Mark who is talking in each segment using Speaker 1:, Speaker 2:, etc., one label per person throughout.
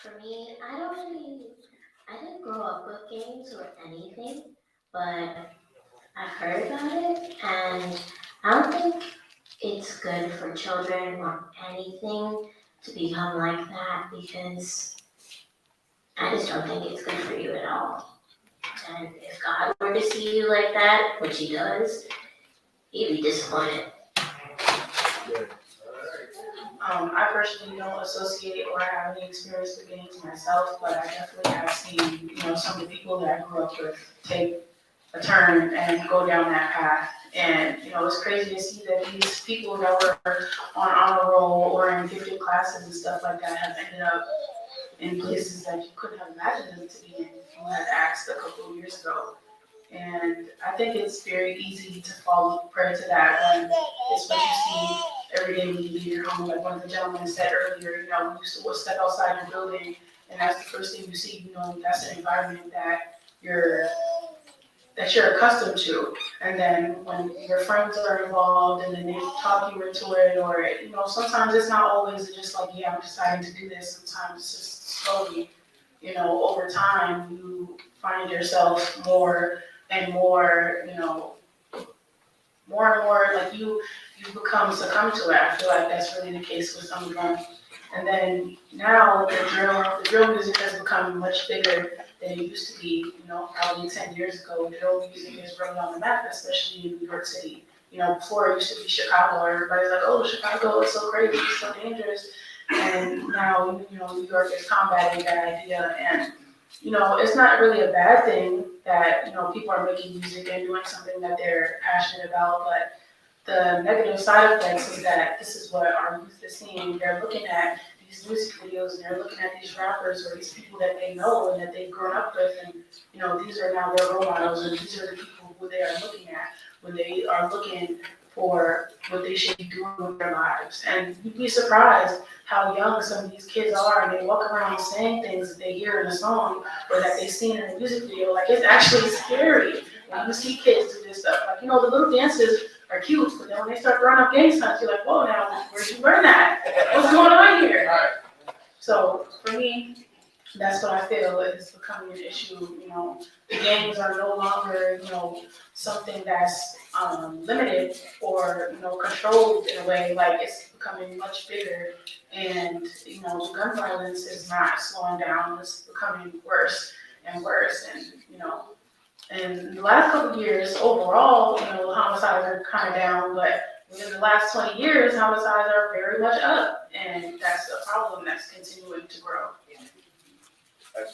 Speaker 1: For me, I didn't grow up with gangs or anything, but I've heard about it, and I don't think it's good for children or anything to become like that because I just don't think it's good for you at all. And if God were to see you like that, which He does, He'd be disappointed.
Speaker 2: I personally don't associate or have any experience with gangs myself, but I definitely have seen, some of the people that I grew up with take a turn and go down that path. And, it's crazy to see that these people that were on honor roll or in gifted classes and stuff like that have ended up in places that you couldn't have imagined them to be in if you had asked a couple of years ago. And I think it's very easy to fall prey to that when it's what you see every day when you leave your home. Like one of the gentlemen said earlier, when you step outside your building and that's the first thing you see, that's an environment that you're accustomed to. And then when your friends are involved and then they talk you into it, or, sometimes it's not always just like, yeah, I'm deciding to do this. Sometimes it's just slowly, over time, you find yourself more and more, more and more like you become succumb to it. I feel like that's really the case with some of them. And then now the drill music has become much bigger than it used to be, probably 10 years ago. Drill music is really on the map, especially in New York City. Before it used to be Chicago, everybody's like, oh, Chicago is so crazy, it's so dangerous. And now, New York is combating that idea. And, it's not really a bad thing that, people are making music and doing something that they're passionate about, but the negative side effects is that this is what our youth is seeing. They're looking at these music videos and they're looking at these rappers or these people that they know and that they've grown up with, and these are now their role models, and these are the people who they are looking at when they are looking for what they should be doing with their lives. And you'd be surprised how young some of these kids are, and they walk around saying things that they hear in a song or that they've seen in a music video. Like, it's actually scary when you see kids do this stuff. Like, the little dances are cute, but then when they start throwing up gang signs, you're like, whoa, now, where'd you learn that? What's going on here? So for me, that's what I feel is becoming an issue. The gangs are no longer, something that's limited or, controlled in a way. Like, it's becoming much bigger, and, gun violence is not slowing down. It's becoming worse and worse, and, in the last couple of years, overall, homicides are kind of down, but within the last 20 years, homicides are very much up, and that's a problem that's continuing to grow.
Speaker 3: I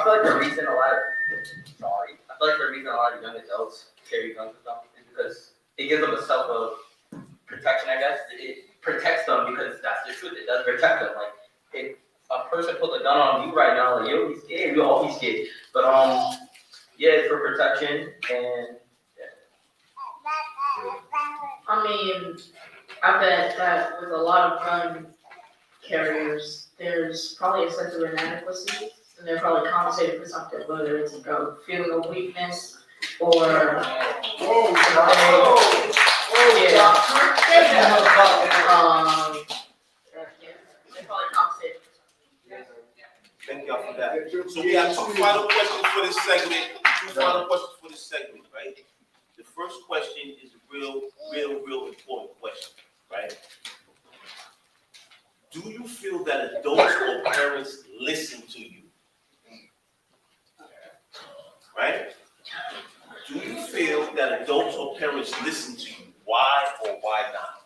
Speaker 3: feel like the reason a lot of young adults carry guns with them is because it gives them a self of protection, I guess. It protects them because that's the truth. It does protect them. Like, if a person puts a gun on you right now, like, you'll be scared. You'll all be scared. But yeah, it's for protection, and
Speaker 4: I mean, I bet that with a lot of gun carriers, there's probably a sense of inadequacy, and they're probably compensated for something, whether it's a feeling of weakness or they're probably compensated.
Speaker 5: Thank y'all for that. So we have two final questions for this segment. Right? The first question is a real important question, right? Do you feel that adults or parents listen to you? Right? Do you feel that adults or parents listen to you? Why or why not?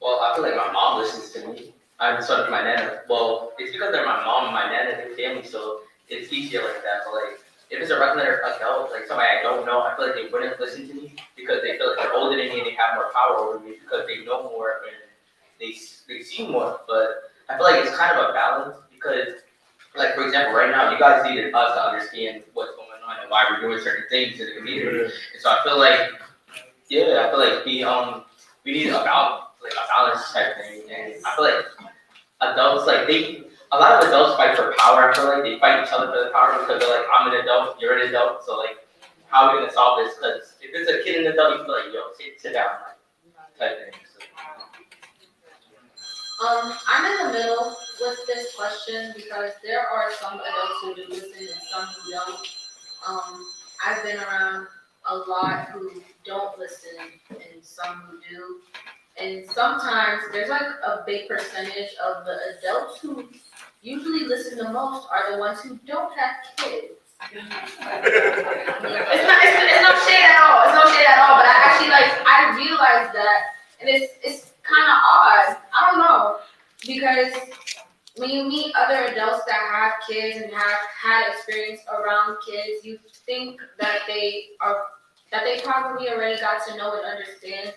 Speaker 3: well, I feel like my mom listens to me. I'm sort of my nana. Well, it's because they're my mom and my nana, they're family, so it's easier like that. But like, if it's a regular adult, like somebody I don't know, I feel like they wouldn't listen to me because they feel like they're older than me and they have more power over me because they know more and they see more. But I feel like it's kind of a balance because, like, for example, right now, you guys needed us to understand what's going on and why we're doing certain things in the community. And so I feel like, we need a balance type thing. And I feel like adults, like, a lot of adults fight for power. I feel like they fight each other for the power because they're like, I'm an adult, you're an adult, so like, how are we gonna solve this? Because if it's a kid and an adult, you feel like, yo, sit down, like, type thing. So,
Speaker 4: I'm in the middle with this question because there are some adults who do listen and some who don't. I've been around a lot who don't listen and some who do. And sometimes there's like a big percentage of the adults who usually listen the most are the ones who don't have kids. It's no shade at all. It's no shade at all. But I actually I realized that, and it's kind of odd. I don't know, because when you meet other adults that have kids and have had experience around kids, you think that they probably already got to know and understand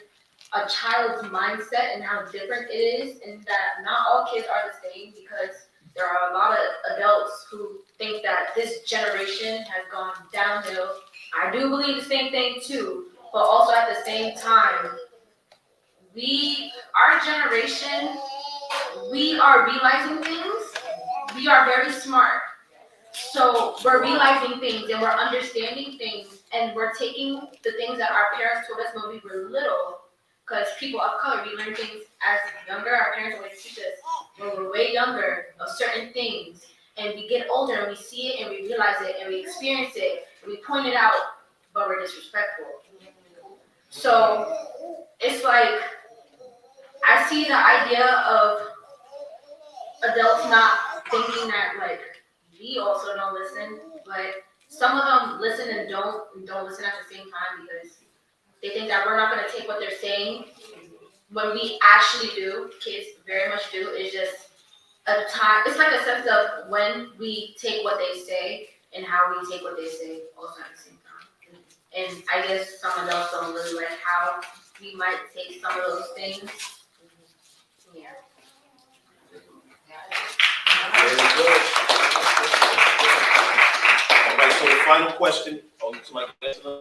Speaker 4: a child's mindset and how different it is, and that not all kids are the same, because there are a lot of adults who think that this generation has gone downhill. I do believe the same thing too, but also at the same time, our generation, we are realizing things. We are very smart. So we're realizing things and we're understanding things, and we're taking the things that our parents told us when we were little, because people of color, we learn things as younger. Our parents always teach us when we're way younger of certain things, and we get older and we see it and we realize it and we experience it and we point it out, but we're disrespectful. So it's like, I see the idea of adults not thinking that we also don't listen, but some of them listen and don't listen at the same time, because they think that we're not going to take what they're saying when we actually do. Kids very much do. It's just a time. It's like a sense of when we take what they say and how we take what they say also at the same time. And I guess some adults don't really like how we might take some of those things. Yeah.
Speaker 5: Very good. All right, so the final question, somebody answer?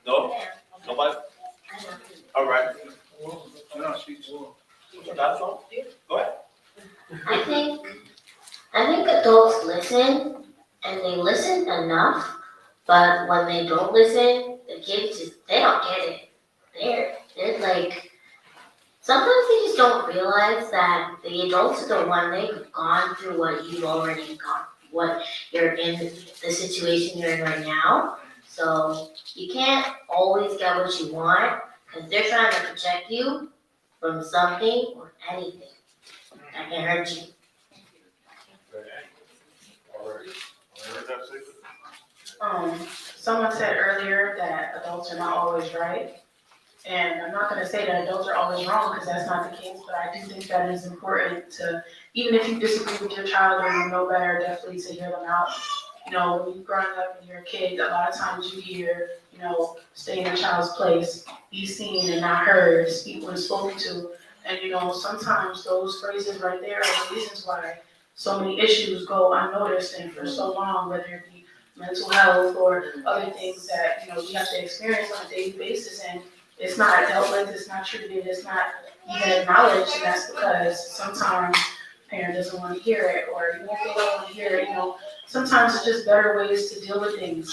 Speaker 5: No? Nobody? All right. No, she's. Go ahead.
Speaker 1: I think adults listen, and they listen enough, but when they don't listen, the kids they don't get it. They're like, sometimes they just don't realize that the adults are the one they've gone through what you've already gone, what you're in, the situation you're in right now. So you can't always get what you want, because they're trying to protect you from something or anything that can hurt you.
Speaker 2: Someone said earlier that adults are not always right. And I'm not gonna say that adults are always wrong, because that's not the case, but I do think that it is important to, even if you disagree with your child or you know better, definitely to hear them out. You know, when you're growing up and you're a kid, a lot of times you hear, stay in a child's place, be seen and not heard, speak when spoken to. And sometimes those phrases right there are the reasons why so many issues go unnoticed and for so long, whether it be mental health or other things that, we have to experience on a daily basis. And it's not dealt with, it's not treated, it's not even acknowledged, and that's because sometimes parent doesn't want to hear it, or even if they don't want to hear it, sometimes it's just better ways to deal with things.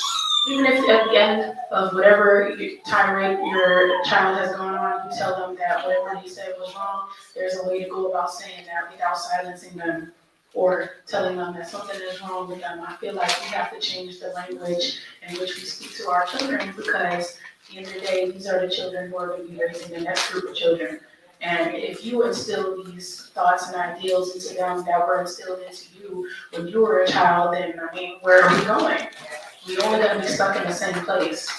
Speaker 2: Even if at the end of whatever tirade your child has gone on, you tell them that whatever they said was wrong, there's a way to go about saying that without silencing them or telling them that something is wrong with them. I feel like we have to change the language in which we speak to our children, because at the end of the day, these are the children who are going to be raising the next group of children. And if you instill these thoughts and ideals into them that were instilled into you when you were a child, then where are we going? We're only going to be stuck in the same place.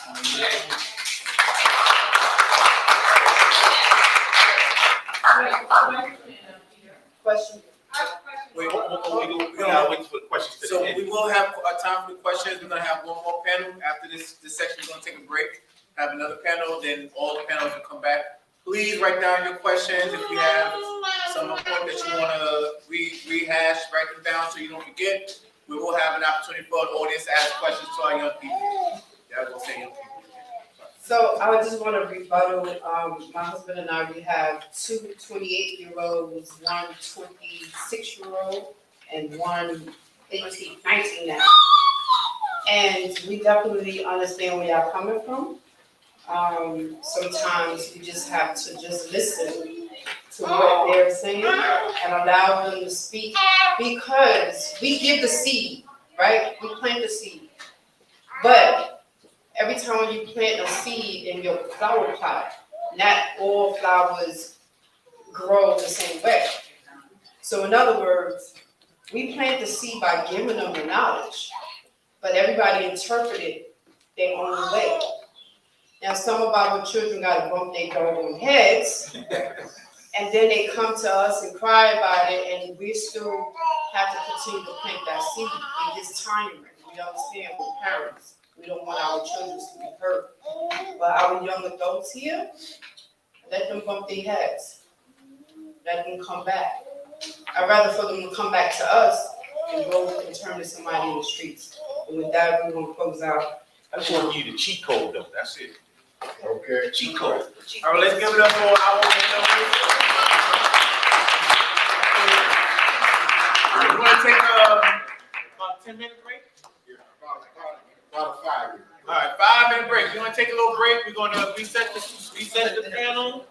Speaker 6: Question.
Speaker 5: Wait, we gotta wait for the questions to
Speaker 6: So
Speaker 5: end.
Speaker 6: we will have time for the questions. We're gonna have one more panel. After this section, we're gonna take a break, have another panel, then all the panels will come back. Please write down your questions. If you have some point that you wanna rehash, write them down so you don't forget. We will have an opportunity for the audience to ask questions to our young people. Yeah, I was gonna say young people.
Speaker 7: So I would just want to rebuttal, my husband and I, we have two 28-year-olds, one 26-year-old, and one 19 now. And we definitely understand where y'all coming from. Sometimes we just have to just listen to what they're saying and allow them to speak, because we give the seed, right? We plant the seed. But every time you plant a seed in your flower pot, not all flowers grow the same way. So in other words, we plant the seed by giving them the knowledge, but everybody interpret it their own way. Now, some of our children gotta bump their doggone heads, and then they come to us and cry about it, and we still have to continue to plant that seed. It gets tiring. We understand, we're parents. We don't want our children to be hurt. But our young adults here, let them bump their heads. Let them come back. I'd rather for them to come back to us and go and turn to somebody in the streets. And with that, we're gonna close out.
Speaker 5: I just want to give you the cheat code though, that's it.
Speaker 6: Okay.
Speaker 5: Cheat code.
Speaker 6: All right, let's give it up for our we're gonna take about 10-minute break.
Speaker 5: About 5 years.
Speaker 6: All right, 5-minute break. We're gonna take a little break. We're gonna reset the panel,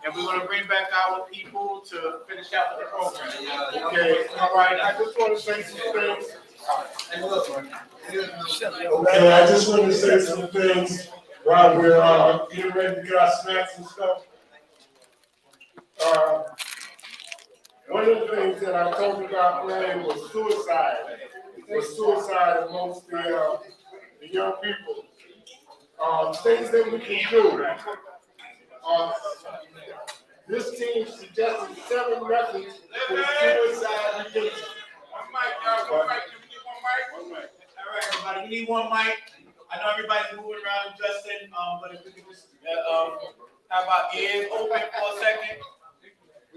Speaker 6: and we're gonna bring back our people to finish out the program.
Speaker 8: Okay, all right, I just want to say some things. Okay, I just want to say some things while we're getting ready to get our snacks and stuff. One of the things that I talked about earlier was suicide. Suicide amongst the young people. Things that we can do. This team suggested 7 methods for suicide prevention.
Speaker 6: One mic, y'all. One mic. Can we get one mic? All right, everybody. We need one mic. I know everybody's moving around adjusting, but if we could just have our ears open for a second.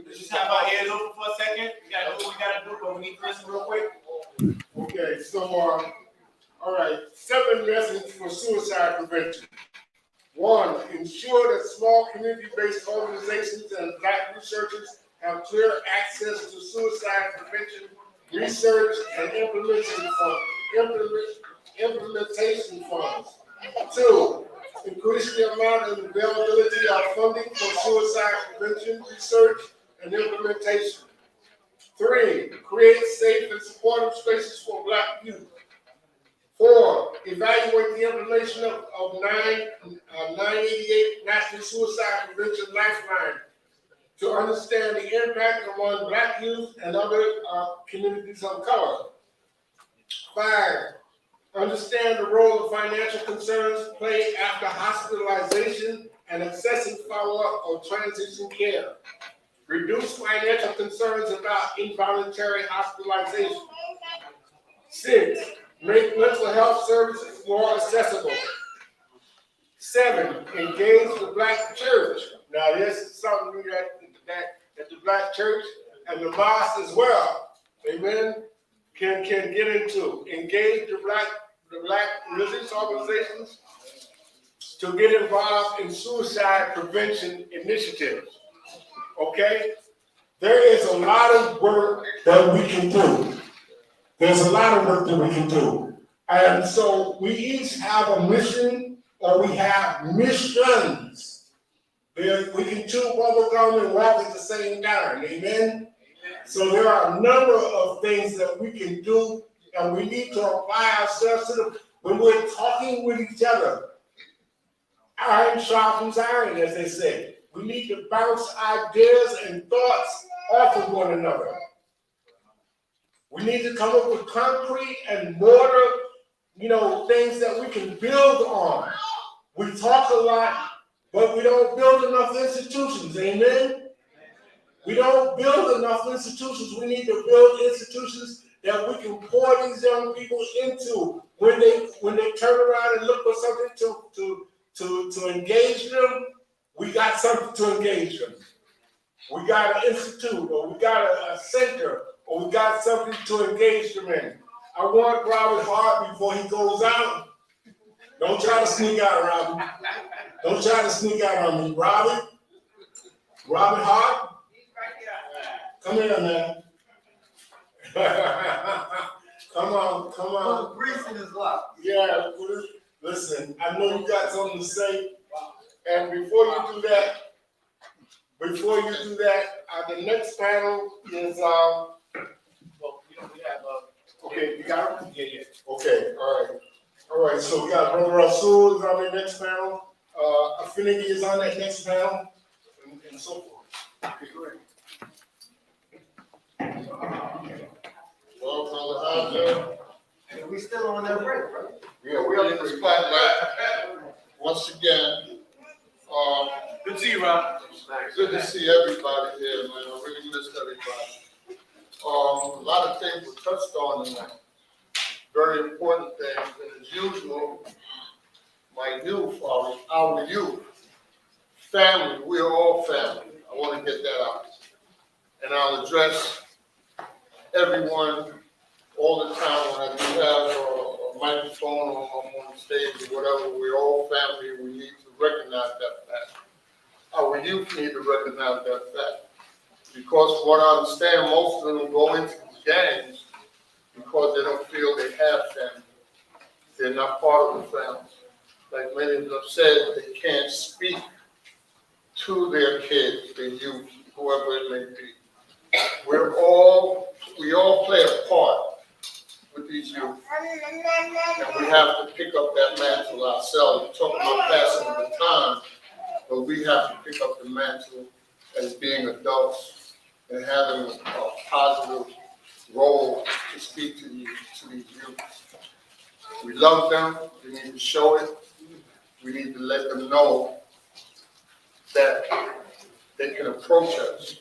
Speaker 6: Just have our ears open for a second. We gotta do what we gotta do, but we need to listen real quick.
Speaker 8: Okay, so, all right, 7 methods for suicide prevention. 1, ensure that small community-based organizations and Black researchers have clear access to suicide prevention research and implementation funds. 2, increase the amount and availability of funding for suicide prevention research and implementation. 3, create safe and supportive spaces for Black youth. 4, evaluate the implementation of 988 National Suicide Prevention Lifeline to understand the impact among Black youth and other communities of color. 5, understand the role of financial concerns play after hospitalization and accessing follow-up or transition care. Reduce financial concerns about involuntary hospitalization. 6, make mental health services more accessible. 7, engage the Black church. Now, this is something that the Black church and the mosque as well, amen, can get into. Engage the Black religious organizations to get involved in suicide prevention initiatives. Okay? There is a lot of work that we can do. There's a lot of work that we can do. And so we each have a mission, or we have missions. We can chew bubble gum and walk at the same time. Amen? So there are a number of things that we can do, and we need to apply ourselves to them when we're talking with each other. Iron sharpens iron, as they say. We need to bounce ideas and thoughts off of one another. We need to come up with concrete and mortar, things that we can build on. We talk a lot, but we don't build enough institutions, amen? We don't build enough institutions. We need to build institutions that we can pour these young people into when they turn around and look for something to engage them. We got something to engage them. We got an institute, or we got a center, or we got something to engage them in. I want Robert Hart before he goes out. Don't try to sneak out, Robert. Don't try to sneak out on me, Robert. Robert Hart. Come here, man. Come on.
Speaker 6: Grease in his lap.
Speaker 8: Yeah, listen, I know you got something to say. And before you do that, Before you do that, the next panel is,
Speaker 6: Well, we have,
Speaker 8: okay, you got it?
Speaker 6: yeah.
Speaker 8: Okay, all right, so we got Brother Rasul is on the next panel, Affinity is on that next panel, and so forth. Okay, great.
Speaker 9: Well, Brother Harlem,
Speaker 6: We still on that break, right?
Speaker 8: Yeah, we are in the spotlight.
Speaker 9: once again,
Speaker 6: Good to see you, Rob.
Speaker 9: good to see everybody here, man. I really missed everybody. A lot of things were touched on tonight. Very important things, and as usual, my youth, our youth, family, we are all family. I want to get that out. And I'll address everyone all the time when I do have a microphone or I'm on stage or whatever. We're all family. We need to recognize that fact. Our youth need to recognize that fact. Because from what I understand, most of them go into the gangs because they don't feel they have family. They're not part of the family. Like many of them have said, they can't speak to their kids, their youth, whoever it may be. We all play a part with these youth. And we have to pick up that mantle ourselves. We're talking about passing the baton, but we have to pick up the mantle as being adults and having a positive role to speak to these youth. We love them. We need to show it. We need to let them know that they can approach us.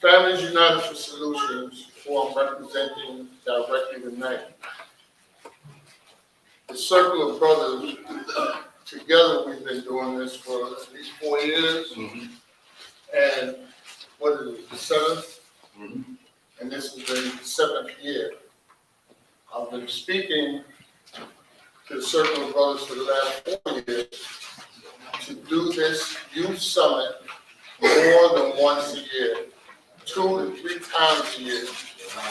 Speaker 9: Families United for Solutions, who I'm representing directly tonight. The Circle of Brothers, together we've been doing this for at least 4 years. And what is it, the 7th? And this is the 7th year. I've been speaking to the Circle of Brothers for the last 4 years to do this youth summit more than once a year, 2 to 3 times a year,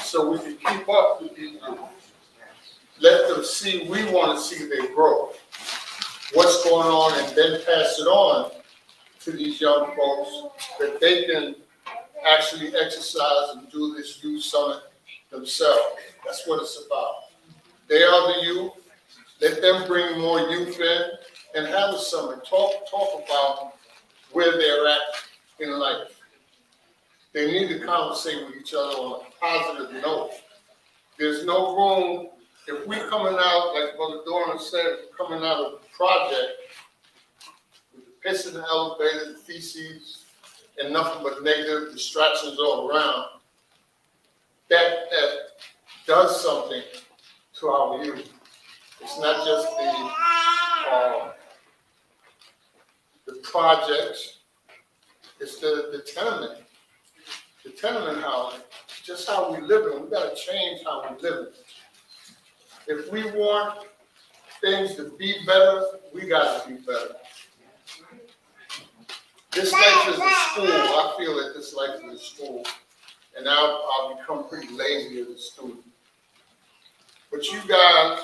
Speaker 9: so we can keep up with these youth. Let them see, we want to see their growth, what's going on, and then pass it on to these young folks that they can actually exercise and do this youth summit themselves. That's what it's about. They are the youth. Let them bring more youth in and have a summit. Talk about where they're at in life. They need to conversate with each other on a positive note. There's no room, if we coming out, like Brother Dorman said, coming out of the project with the piss in the elevator, the feces, and nothing but negative distractions all around, that does something to our youth. It's not just the projects, it's the tenement house, just how we live in. We gotta change how we live in. If we want things to be better, we gotta be better. This life is a school. I feel that this life is a school. And I'll become pretty lazy as a student. But you guys,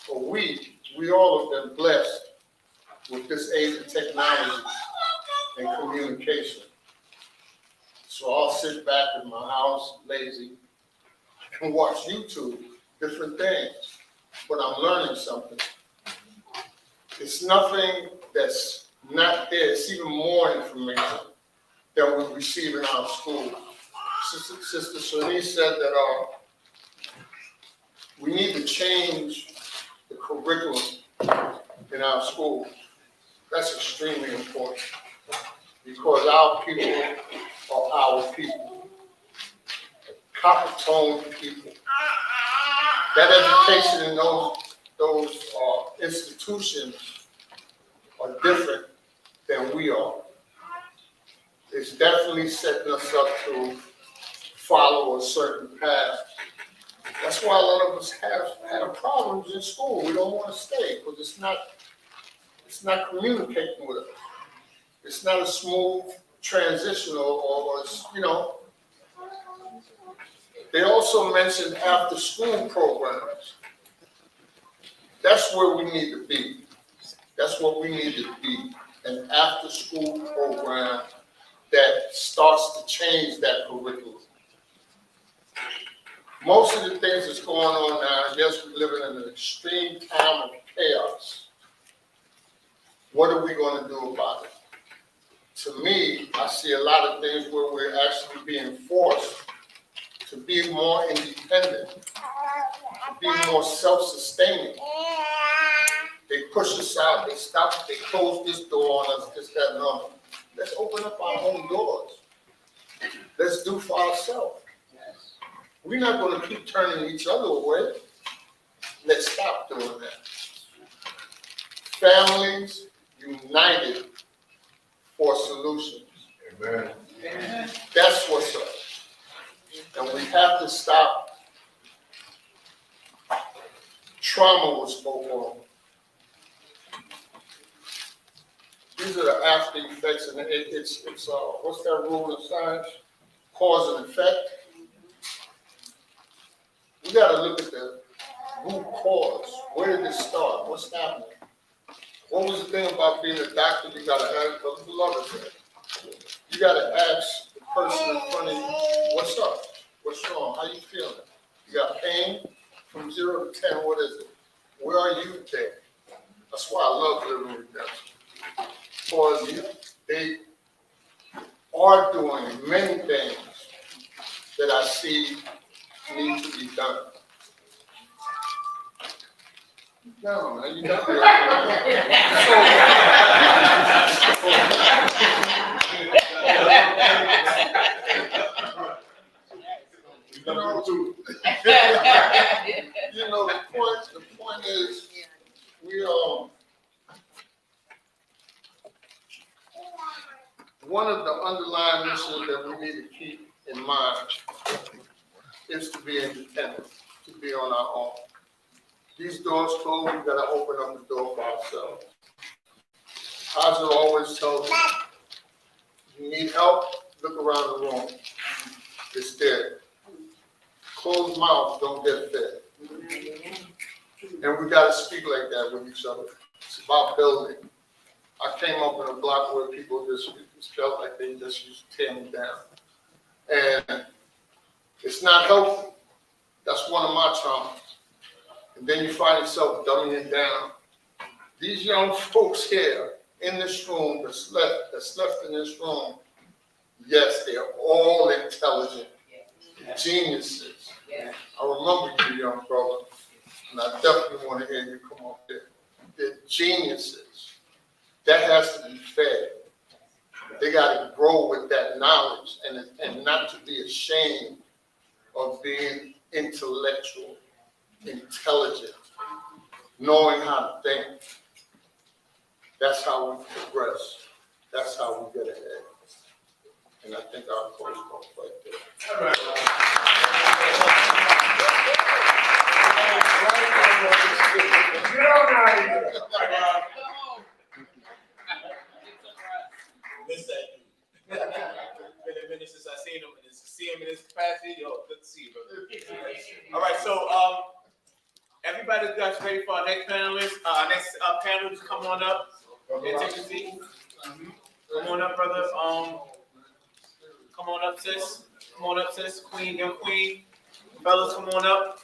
Speaker 9: or we all have been blessed with this age of technology and communication. So I'll sit back in my house, lazy, and watch YouTube, different things. But I'm learning something. It's nothing that's not there. It's even more information than we receive in our school. Sister Shani said that we need to change the curriculum in our schools. That's extremely important because our people are our people, copper-toned people. That education in those institutions are different than we are. It's definitely setting us up to follow a certain path. That's why a lot of us have problems in school. We don't want to stay because it's not communicating with us. It's not a smooth transition or They also mentioned after school programs. That's where we need to be. That's what we need to be, an after school program that starts to change that curriculum. Most of the things that's going on now, yes, we're living in an extreme time of chaos. What are we going to do about it? To me, I see a lot of things where we're actually being forced to be more independent, to be more self-sustaining. They push us out, they stop, they close this door on us, this, that, and other. Let's open up our own doors. Let's do for ourselves. We're not going to keep turning each other away. Let's stop doing that. Families united for solutions.
Speaker 8: Amen.
Speaker 9: That's what's up. And we have to stop. Trauma was spoken on. These are the after effects, and it's what's that rule of science? Cause and effect. We got to look at the root cause. Where did it start? What's happening? What was the thing about being a doctor? You got to ask, you got to ask the person in front of you, what's up? What's wrong? How you feeling? You got pain? From 0 to 10, what is it? Where are you today? That's why I love living with them. Because they are doing many things that I see need to be done. No, man, you got You know, the point is, we one of the underlying missions that we need to keep in mind is to be independent, to be on our own. These doors closed, we gotta open up the door for ourselves. Hazel always tells me, you need help, look around the room. It's there. Closed mouths don't get fed. And we gotta speak like that with each other. It's about building. I came up in a block where people just felt like they just used to tear me down. And it's not healthy. That's one of my traumas. And then you find yourself dumbing down. These young folks here in this room, that's left in this room, yes, they are all intelligent, geniuses. I remember you, young brother, and I definitely want to hear you come up there. They're geniuses. That has to be fed. They got to grow with that knowledge and not to be ashamed of being intellectual, intelligent, knowing how to think. That's how we progress. That's how we get ahead. And I think our coach goes right there.
Speaker 6: All right. Listen, been a minute since I seen him, and to see him in this capacity, yo, good to see you, brother. All right, so everybody that's ready for our next panelist, next panelist, come on up and take a seat. Come on up, brother. Come on up, sis. Come on up, sis. Queen, young queen. Fellas, come on up.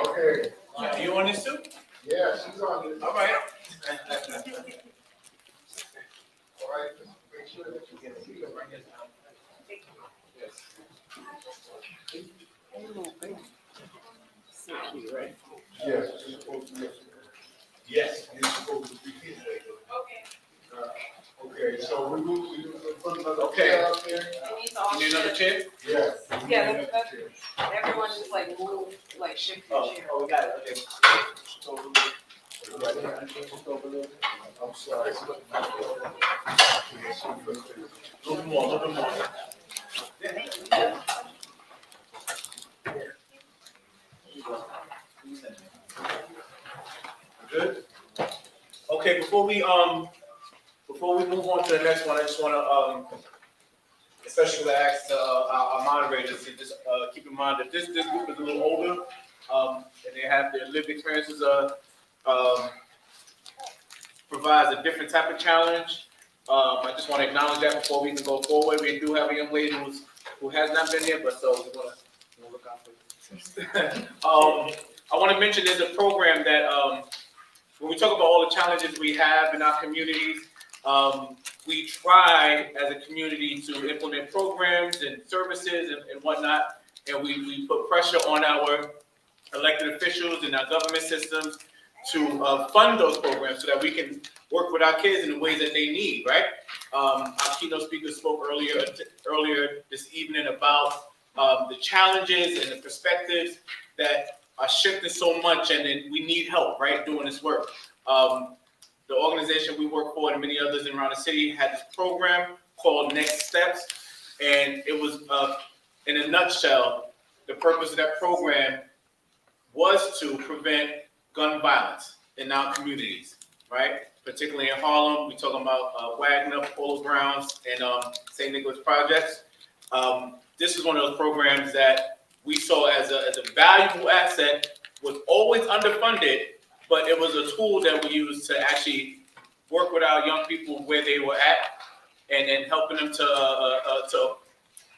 Speaker 9: Okay.
Speaker 6: Are you on this too?
Speaker 9: Yes, he's on this.
Speaker 6: All right.
Speaker 9: All right. Make sure that you get a seat. Yes, you're supposed to.
Speaker 6: Yes.
Speaker 9: You're supposed to be here. Okay, so we put another
Speaker 6: Okay.
Speaker 9: chair up there.
Speaker 6: You need another chair?
Speaker 9: Yes.
Speaker 7: Yeah, that's- Everyone just like move, like shift your chair.
Speaker 6: Oh, we got it. Okay.
Speaker 9: I'm sorry.
Speaker 6: A little more, a little more. Good? Okay, before we move on to the next one, I just wanna, especially when I asked our moderators to just keep in mind that this group is a little older, and they have their lived experiences provides a different type of challenge. I just want to acknowledge that before we can go forward. We do have a young lady who has not been here, but so we want to look out for you. I want to mention there's a program that when we talk about all the challenges we have in our communities, we try as a community to implement programs and services and whatnot, and we put pressure on our elected officials and our government systems to fund those programs so that we can work with our kids in the ways that they need, right? Our keynote speaker spoke earlier this evening about the challenges and the perspectives that are shifting so much, and then we need help, right, doing this work. The organization we work for and many others around the city had this program called Next Steps, and it was, in a nutshell, the purpose of that program was to prevent gun violence in our communities, right? Particularly in Harlem, we're talking about Wagner, Polo Grounds, and St. Nicholas Projects. This is one of those programs that we saw as a valuable asset, was always underfunded, but it was a tool that we used to actually work with our young people where they were at, and then helping them to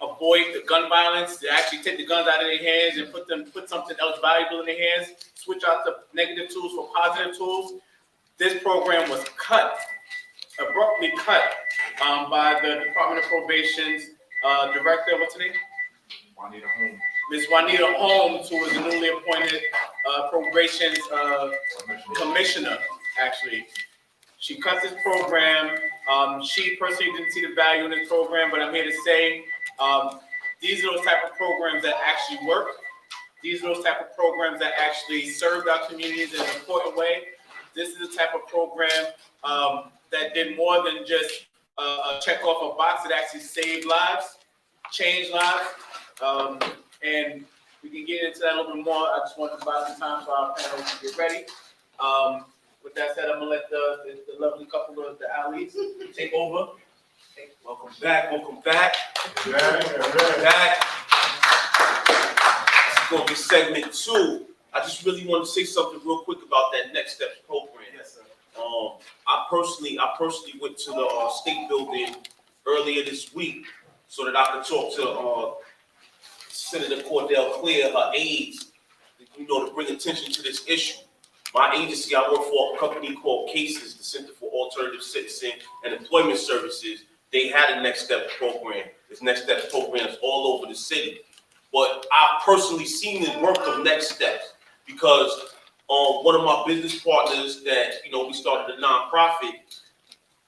Speaker 6: avoid the gun violence, to actually take the guns out of their hands and put something else valuable in their hands, switch out the negative tools for positive tools. This program was abruptly cut by the Department of Probation's director, what's her name?
Speaker 5: Juanita Holmes.
Speaker 6: Ms. Juanita Holmes, who was the newly appointed probation's commissioner, actually. She cut this program. She personally didn't see the value in this program, but I'm here to say these are those type of programs that actually work. These are those type of programs that actually served our communities in an important way. This is the type of program that did more than just check off a box. It actually saved lives, changed lives, and we can get into that a little bit more. I just want to buy some time for our panel to get ready. With that said, I'm gonna let the lovely couple of the Allis take over. Hey, welcome back. Back. It's gonna be segment 2. I just really want to say something real quick about that Next Steps program. Yes, sir.
Speaker 5: I personally went to the state building earlier this week so that I could talk to Senator Cordell Clear, her aides, to bring attention to this issue. My agency, I work for a company called CASES, the Center for Alternative Sentencing and Employment Services. They had a Next Steps program. There's Next Steps programs all over the city. But I've personally seen the work of Next Steps because one of my business partners that, we started a nonprofit,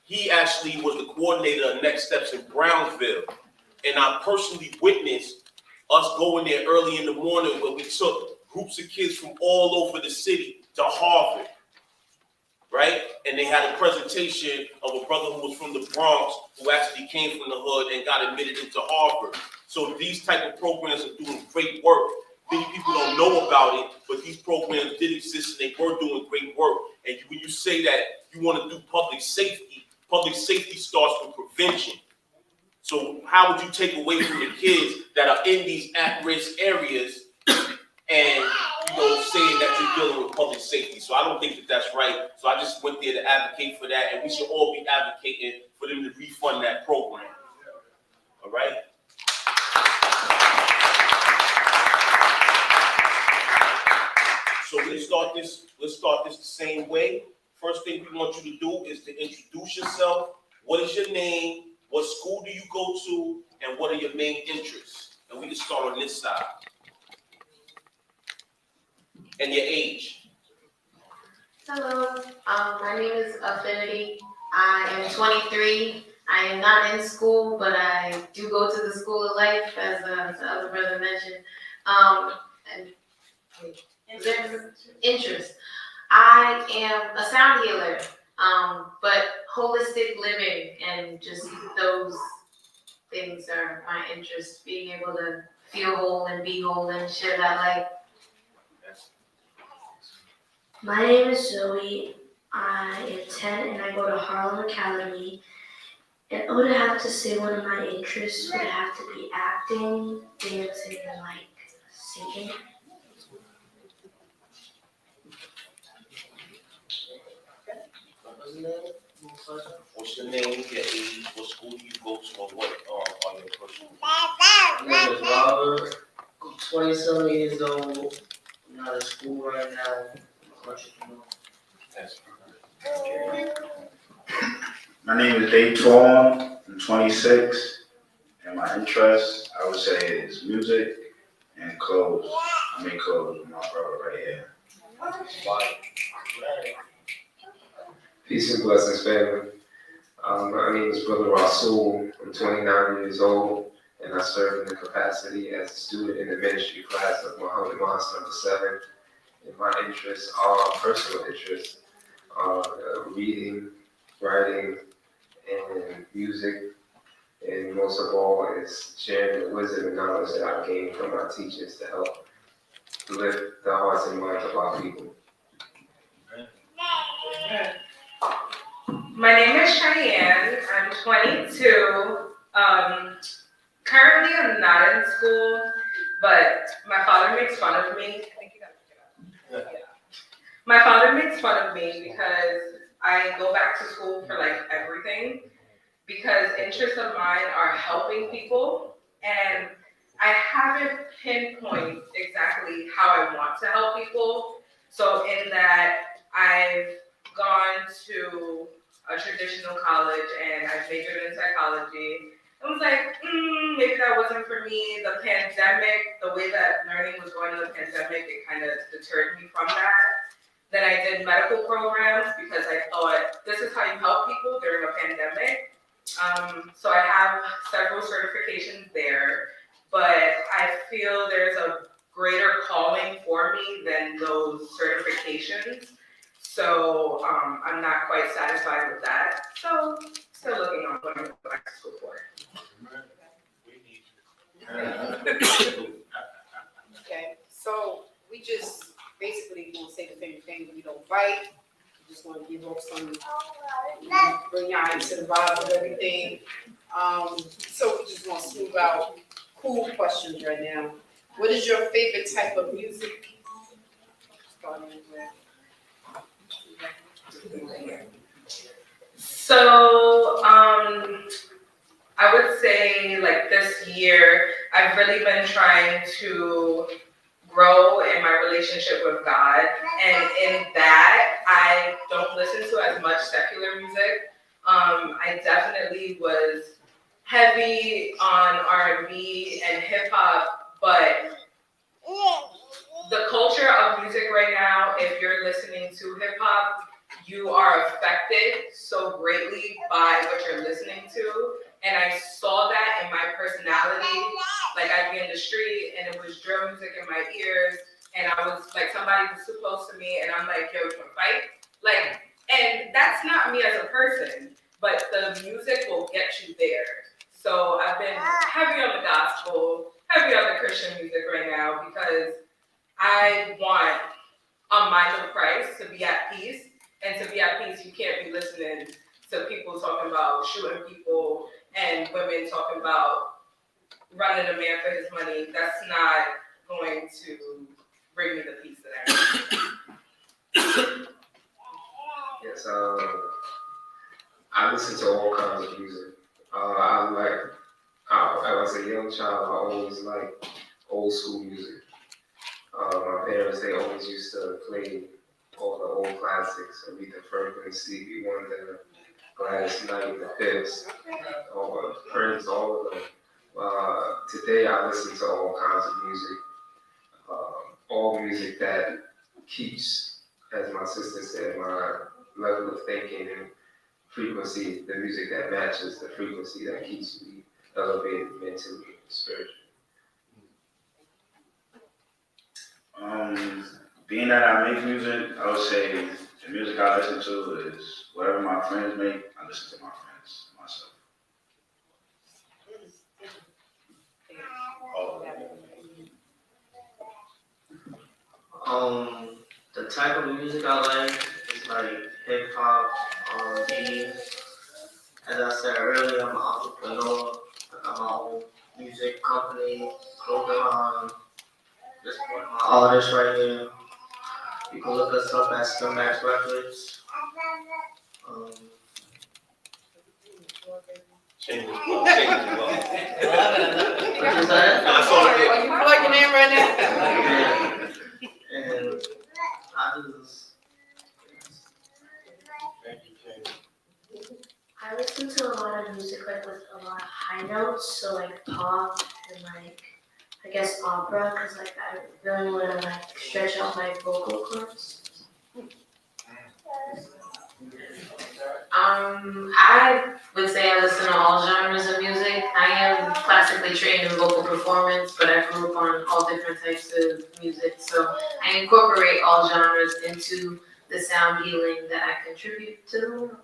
Speaker 5: he actually was the coordinator of Next Steps in Brownsville. And I personally witnessed us going there early in the morning where we took groups of kids from all over the city to Harvard, right? And they had a presentation of a brother who was from the Bronx who actually came from the hood and got admitted into Harvard. So these type of programs are doing great work. Many people don't know about it, but these programs did exist and they were doing great work. And when you say that you want to do public safety starts with prevention. So how would you take away from the kids that are in these at-risk areas and saying that you're dealing with public safety? So I don't think that that's right. So I just went there to advocate for that, and we should all be advocating for them to refund that program. All right. So let's start this the same way. First thing we want you to do is to introduce yourself. What is your name? What school do you go to? And what are your main interests? And we can start on this side. And your age.
Speaker 4: Hello, my name is Affinity. I am 23. I am not in school, but I do go to the school of life, as the other brother mentioned. Interest. I am a sound healer, but holistic living and just those things are my interests. Being able to feel whole and be whole and share that life.
Speaker 10: My name is Zoe. I am 10 and I go to Harlem Academy.
Speaker 1: And I would have to say one of my interests would have to be acting, dancing, and like singing.
Speaker 5: What's your name, your age, what school do you go to, or what, are your personal?
Speaker 10: My name is Robert. I'm 27 years old. I'm not in school right now.
Speaker 5: That's
Speaker 11: My name is Dave Twan. I'm 26, and my interests, I would say, is music and clothes. I make clothes with my brother right here.
Speaker 12: Peace and blessings, family. My name is Brother Rasul. I'm 29 years old, and I serve in the capacity as a student in the ministry class of Muhammad Master number 7. And my interests are personal interests, reading, writing, and music, and most of all is sharing the wisdom and knowledge that I've gained from my teachers to help lift the hearts and minds of our people.
Speaker 13: My name is Cheyenne. I'm 22. Currently, I'm not in school, but my father makes fun of me. I think you gotta pick it up. Yeah. My father makes fun of me because I go back to school for like everything, because interests of mine are helping people, and I haven't pinpointed exactly how I want to help people. So in that, I've gone to a traditional college and I majored in psychology. I was like, maybe that wasn't for me. The pandemic, the way that learning was going in the pandemic, it kind of deterred me from that. Then I did medical programs because I thought this is how you help people during a pandemic. So I have several certifications there, but I feel there's a greater calling for me than those certifications. So I'm not quite satisfied with that. So still looking on what I'm going back to school for.
Speaker 7: Okay, so we just basically gonna say the same thing, we don't fight. We just wanna give off some, bring y'all into the vibe of everything. So we just wanna smooth out cool questions right now. What is your favorite type of music? Starting with.
Speaker 13: So I would say like this year, I've really been trying to grow in my relationship with God. And in that, I don't listen to as much secular music. I definitely was heavy on R&B and hip hop, but the culture of music right now, if you're listening to hip hop, you are affected so greatly by what you're listening to. And I saw that in my personality. Like I'd be in the street and it was drill music in my ears, and I was like, somebody was too close to me and I'm like, yo, we can fight. Like, and that's not me as a person, but the music will get you there. So I've been heavy on the gospel, heavy on the Christian music right now, because I want a mind of Christ to be at peace. And to be at peace, you can't be listening to people talking about shooting people and women talking about running a man for his money. That's not going to bring me the peace that I need.
Speaker 12: Yes, I listen to all kinds of music. As a young child, I always liked old school music. My parents, they always used to play all the old classics, Aretha Franklin, Stevie Wonder, Gladys Knight, the Pips, Prince, all of them. Today I listen to all kinds of music, all music that keeps, as my sister said, my level of thinking and frequency, the music that matches the frequency that keeps me elevated mentally and spiritually.
Speaker 11: Being that I make music, I would say the music I listen to is whatever my friends make, I listen to my friends, myself.
Speaker 10: The type of music I like is like hip hop, R&B. As I said earlier, I'm an entrepreneur. I got my own music company, clothing line. This is one of my artists right here. You can look us up at MADGE Records.
Speaker 5: Change the plug, change the plug.
Speaker 10: What you said?
Speaker 5: That's all
Speaker 7: Are
Speaker 5: good.
Speaker 7: you plugging in right now?
Speaker 10: And I just.
Speaker 1: I listen to a lot of music like with a lot of high notes, so like pop and like I guess opera, cause like I really wanna like stretch out my vocal cords.
Speaker 4: I would say I listen to all genres of music. I am classically trained in vocal performance, but I grew up on all different types of music, so I incorporate all genres into the sound healing that I contribute to the world.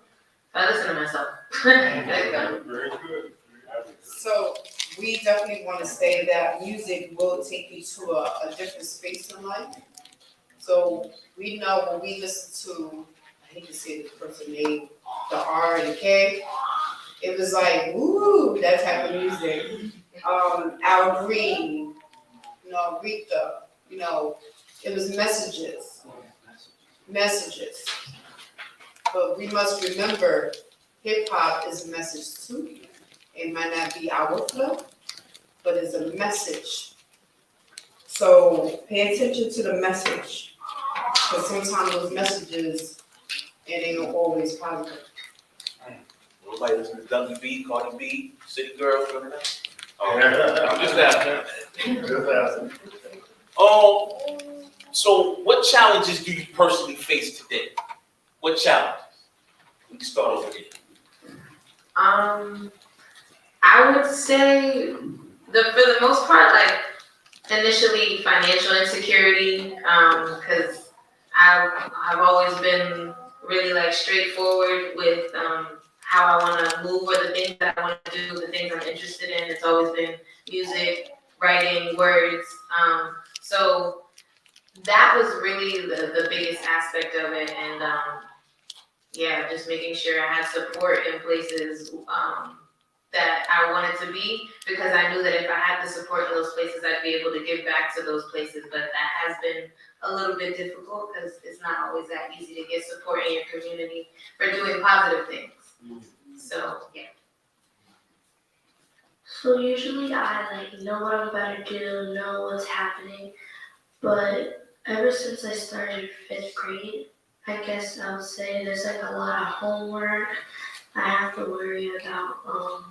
Speaker 4: I listen to myself.
Speaker 8: Very good.
Speaker 7: So we definitely want to say that music will take you to a different space in life. So we know when we listen to, I hate to say the person name, the R and the K, it was like, woo, that type of music. Al Green, Aretha, it was messages. But we must remember, hip hop is a message too. It might not be our flow, but it's a message. So pay attention to the message, because sometimes those messages, it ain't always positive.
Speaker 5: Everybody listen to Dougie B, Cardi B, City Girls, remember that? Oh, I'm just asking. So what challenges do you personally face today? What challenges? We can start over here.
Speaker 4: I would say for the most part, like initially financial insecurity, because I've always been really like straightforward with how I want to move or the things that I want to do, the things I'm interested in. It's always been music, writing, words. So that was really the biggest aspect of it, and yeah, just making sure I had support in places that I wanted to be, because I knew that if I had the support in those places, I'd be able to give back to those places. But that has been a little bit difficult because it's not always that easy to get support in your community for doing positive things. So yeah.
Speaker 1: So usually I like know what I'm about to do, know what's happening, but ever since I started 5th grade, I guess I would say there's like a lot of homework. I have to worry about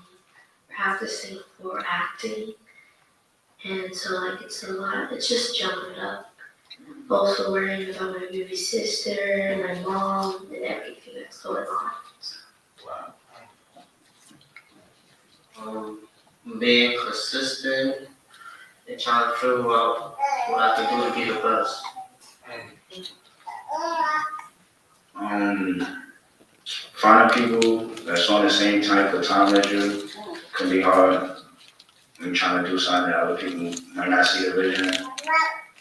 Speaker 1: practicing for acting, and so like it's a lot. It's just jumping up. Also worrying about my baby sister, my mom, and everything that's going on.
Speaker 10: Being consistent and trying to figure out what I can do to be the best.
Speaker 11: Finding people that's on the same type of time as you can be hard when you're trying to do something that other people might not see the vision.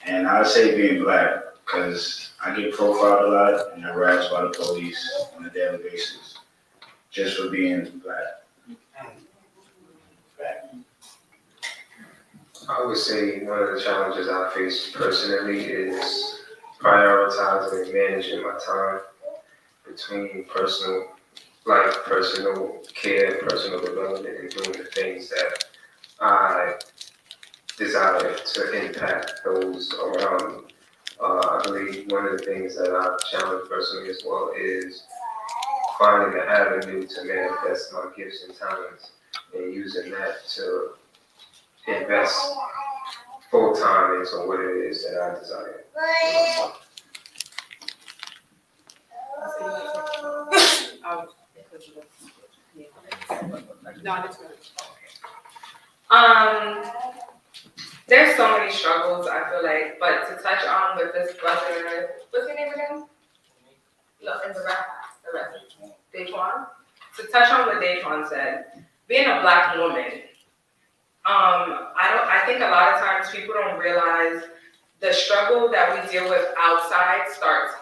Speaker 11: And I would say being black, because I get profiled a lot and harassed by the police on a daily basis just for being black.
Speaker 12: I would say one of the challenges I face personally is prioritizing and managing my time between personal care, personal development, and doing the things that I desire to impact those around me. I believe one of the things that I've challenged personally as well is finding an avenue to manifest my gifts and talents and using that to invest full time into what it is that I desire.
Speaker 13: There's so many struggles, I feel like, but to touch on with this brother, what's your name again? No, in the rap, Daquan. To touch on what Daquan said, being a black woman, I think a lot of times people don't realize the struggle that we deal with outside starts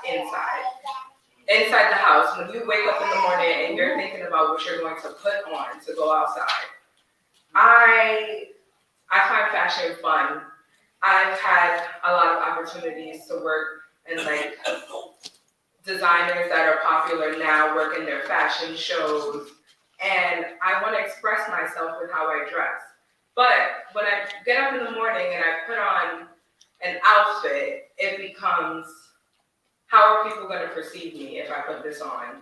Speaker 13: inside the house. When you wake up in the morning and you're thinking about about what you're going to put on to go outside. I find fashion fun. I've had a lot of opportunities to work and like designers that are popular now work in their fashion shows, and I want to express myself with how I dress. But when I get up in the morning and I put on an outfit, it becomes, how are people going to perceive me if I put this on?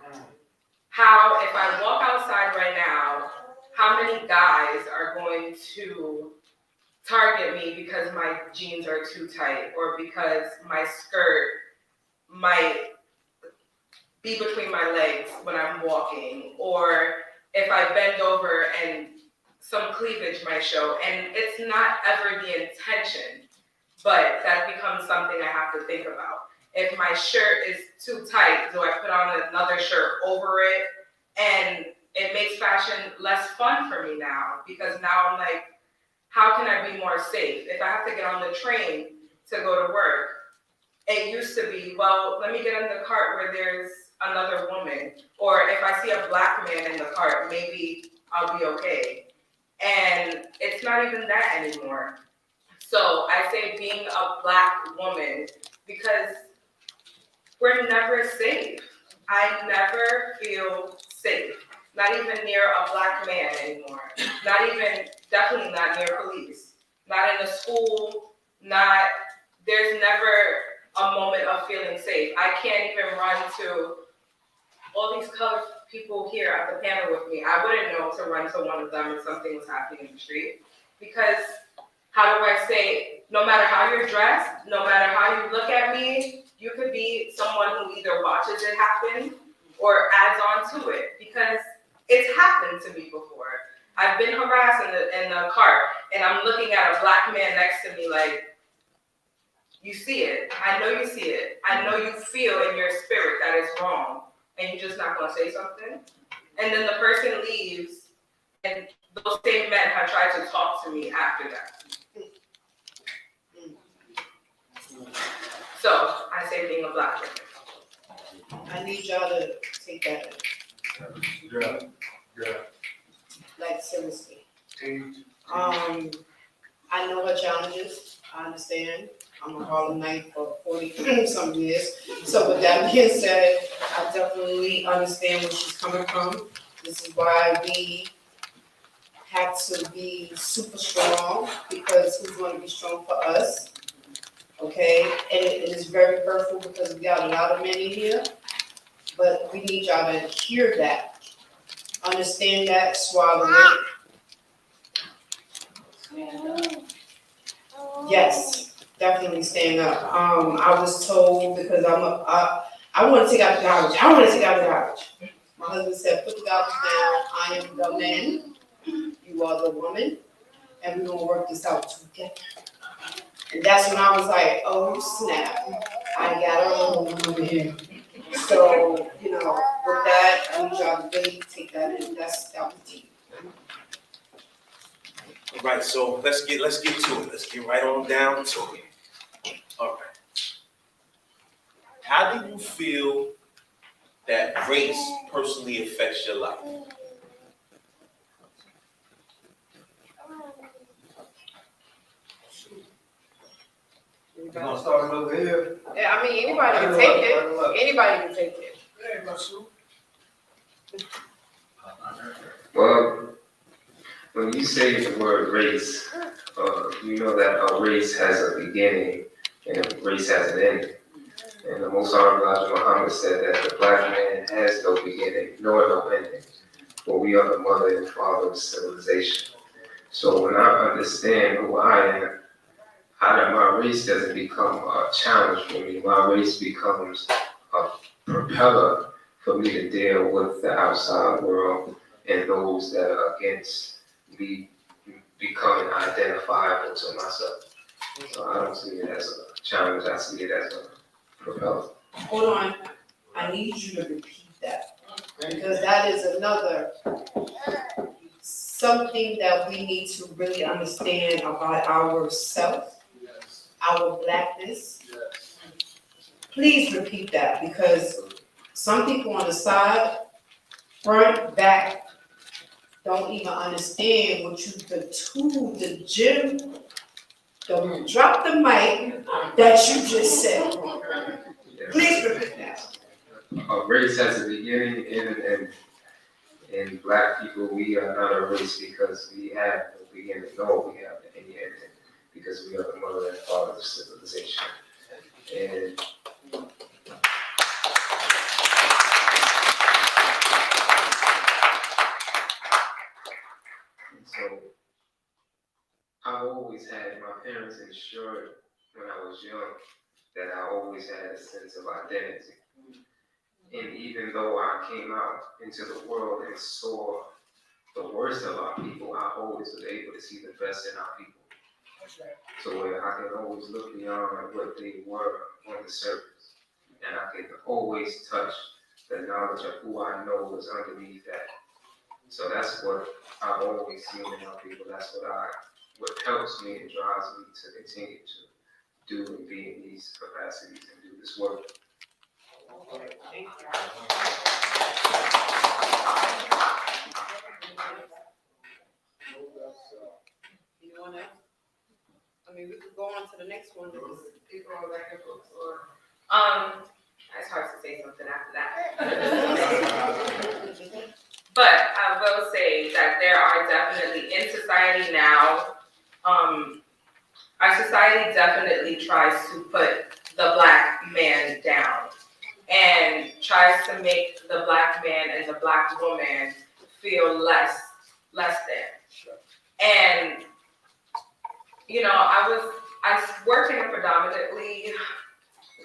Speaker 13: How, if I walk outside right now, how many guys are going to target me because my jeans are too tight, or because my skirt might be between my legs when I'm walking, or if I bend over and some cleavage might show, and it's not ever the intention, but that becomes something I have to think about. If my shirt is too tight, do I put on another shirt over it? And it makes fashion less fun for me now, because now I'm like, how can I be more safe? If I have to get on the train to go to work, it used to be, well, let me get in the cart where there's another woman. Or if I see a black man in the cart, maybe I'll be okay. And it's not even that anymore. So I say being a black woman, because we're never safe. I never feel safe. Not even near a black man anymore. Not even, definitely not near police. Not in a school, there's never a moment of feeling safe. I can't even run to all these colored people here at the panel with me. I wouldn't know to run to one of them if something was happening in the street. Because how do I say, no matter how you're dressed, no matter how you look at me, you could be someone who either watches it happen or adds on to it. Because it's happened to me before. I've been harassed in the cart, and I'm looking at a black man next to me like, you see it. I know you see it. I know you feel in your spirit that it's wrong, and you're just not gonna say something. And then the person leaves, and those same men have tried to talk to me after that. So I say being a black woman.
Speaker 7: I need y'all to take that in. Like seriously. I know her challenges, I understand. I'm a Harlemite for 40 some years. So with that being said, I definitely understand where she's coming from. This is why we have to be super strong, because who's gonna be strong for us? Okay, and it is very hurtful because we got a lot of men in here, but we need y'all to hear that, understand that, swallow it. Yes, definitely stand up. I was told, because I want to take out the garbage. My husband said, put the garbage down. I am the man. You are the woman, and we're gonna work this out together. And that's when I was like, oh snap, I got a woman over here. So, with that, I need y'all to really take that in. That was deep.
Speaker 5: All right, so let's get to it. Let's get right on down to it. All right. How do you feel that race personally affects your life?
Speaker 14: We're gonna start it over here.
Speaker 7: Yeah, I mean, anybody can take it. Anybody can take it.
Speaker 12: Well, when you say the word race, you know that a race has a beginning and a race has an ending. And the Most Honorable Elijah Muhammad said that the black man has no beginning nor no ending, for we are the mother and father of civilization. So when I understand who I am, how that my race doesn't become a challenge for me, my race becomes a propeller for me to deal with the outside world and those that are against me becoming identifiable to myself. So I don't see it as a challenge, I see it as a propeller.
Speaker 7: Hold on, I need you to repeat that, because that is another something that we need to really understand about ourselves, our blackness. Please repeat that, because some people on the side front, back, don't even understand what you, the gym, don't drop the mic that you just said. Please repeat that.
Speaker 12: Race has a beginning and black people, we are not a race because we have no beginning, no, we have any ending, because we are the mother and father of civilization. And so I've always had, my parents ensured when I was young that I always had a sense of identity. And even though I came out into the world and saw the worst of our people, I always was able to see the best in our people. So where I can always look beyond what they were on the surface. And I can always touch the knowledge of who I know was underneath that. So that's what I've always seen in our people. That's what helps me and drives me to continue to do and be in these capacities and do this work.
Speaker 7: Anyone else? I mean, we could go on to the next one.
Speaker 13: People are record books or, it's hard to say something after that. But I will say that there are definitely, in society now, our society definitely tries to put the black man down and tries to make the black man and the black woman feel less than. And, you know, I work in a predominantly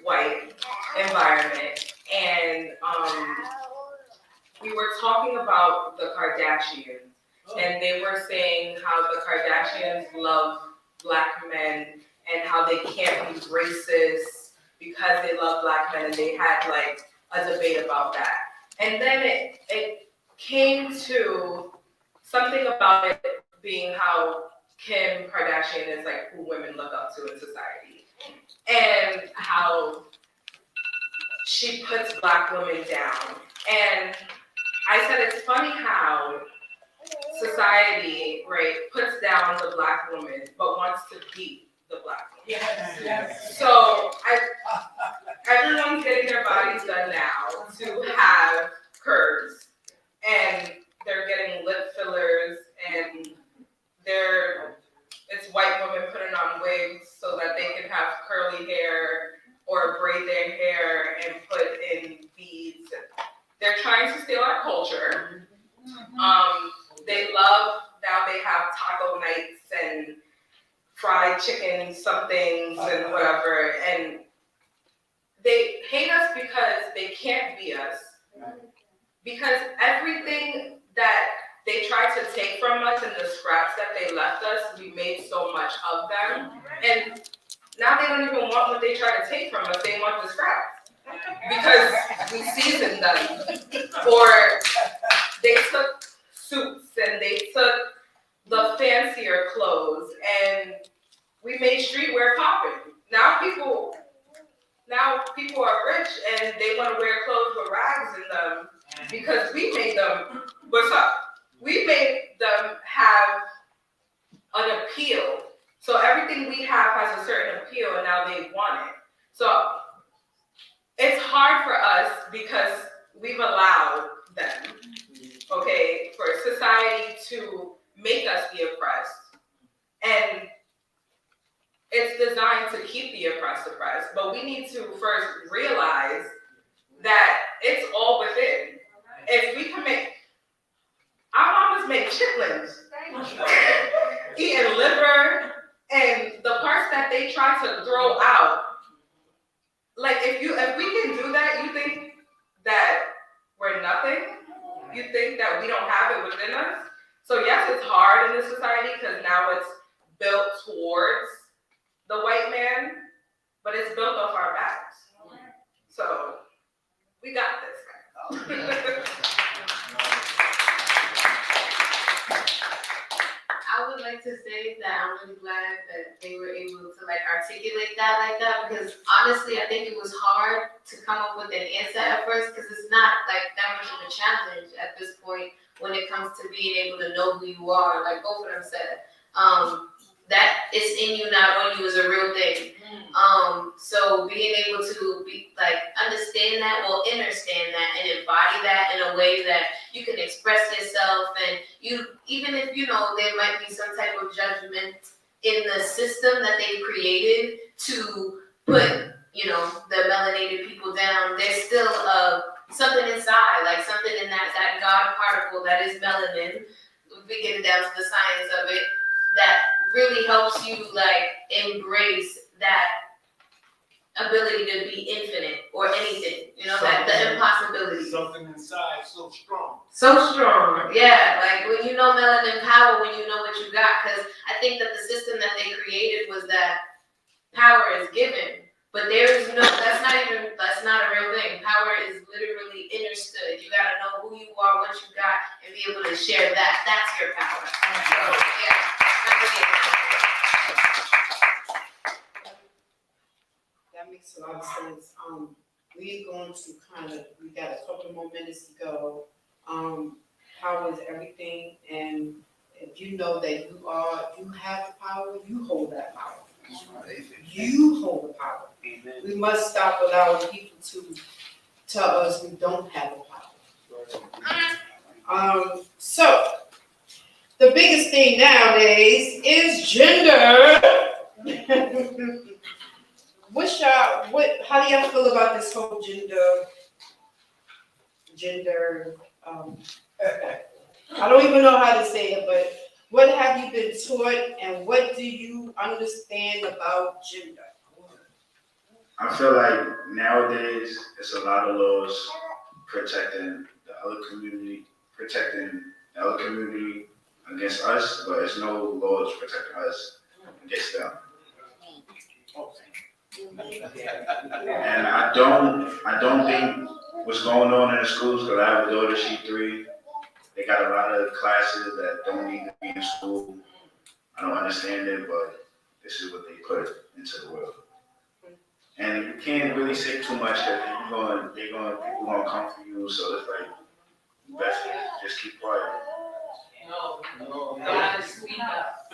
Speaker 13: white environment, and we were talking about the Kardashians, and they were saying how the Kardashians love black men and how they can't be racist because they love black men, and they had like a debate about that. And then it came to something about it being how Kim Kardashian is like who women look up to in society, and how she puts black women down. And I said it's funny how society, right, puts down the black woman but wants to beat the black woman.
Speaker 2: Yes.
Speaker 13: So everyone's getting their bodies done now to have curves, and they're getting lip fillers, and it's white women putting on wigs so that they can have curly hair or braid their hair and put in beads. They're trying to steal our culture. They love, now they have taco nights and fried chicken somethings and whatever, and they hate us because they can't be us. Because everything that they tried to take from us and the scraps that they left us, we made so much of them. And now they don't even want what they try to take from us, they want the scraps. Because we seasoned them. Or they took suits and they took the fancier clothes and we made streetwear popping. Now people are rich and they want to wear clothes with rags in them because we made them, what's up? We made them have an appeal. So everything we have has a certain appeal and now they want it. So it's hard for us because we've allowed them, okay, for society to make us the oppressed. And it's designed to keep the oppressed, but we need to first realize that it's all within. If we commit, our mamas make chitlins, eating liver, and the parts that they try to throw out. Like if we can do that, you think that we're nothing? You think that we don't have it within us? So yes, it's hard in this society because now it's built towards the white man, but it's built off our backs. So we got this, guys.
Speaker 15: I would like
Speaker 7: like to say that I'm really glad that they were able to like articulate that like that, because honestly, I think it was hard to come up with an answer at first, because it's not like that much of a challenge at this point when it comes to being able to know who you are, like both of them said. That is in you, not on you, is a real thing. So being able to be like understand that, well, understand that and embody that in a way that you can express yourself, and you, even if you know there might be some type of judgment in the system that they've created to put, you know, the melanated people down, there's still something inside, like something in that God particle that is melanin. We get it down to the science of it, that really helps you like embrace that ability to be infinite or anything, you know, that the impossibility.
Speaker 8: Something inside so strong.
Speaker 7: So strong, yeah. Like when you know melanin power, when you know what you got, because I think that the system that they created was that power is given, but there is no. That's not a real thing. Power is literally understood. You gotta know who you are, what you got, and be able to share that. That's your power. So yeah. That makes a lot of sense. We're going to we got a couple more minutes to go. How is everything? And if you know that you have the power, you hold that power. You hold the power. We must stop allowing people to tell us we don't have the power. So the biggest thing nowadays is gender. How do y'all feel about this whole gender, I don't even know how to say it, but what have you been taught and what do you understand about gender?
Speaker 11: I feel like nowadays it's a lot of laws protecting the other community against us, but there's no laws protecting us against them. And I don't think what's going on in the schools, because I have a daughter, she's 3. They got a lot of classes that don't need to be in school. I don't understand it, but this is what they put into the world. And you can't really say too much because people gonna come for you. So it's like best just keep quiet.
Speaker 13: No. Gotta speak up.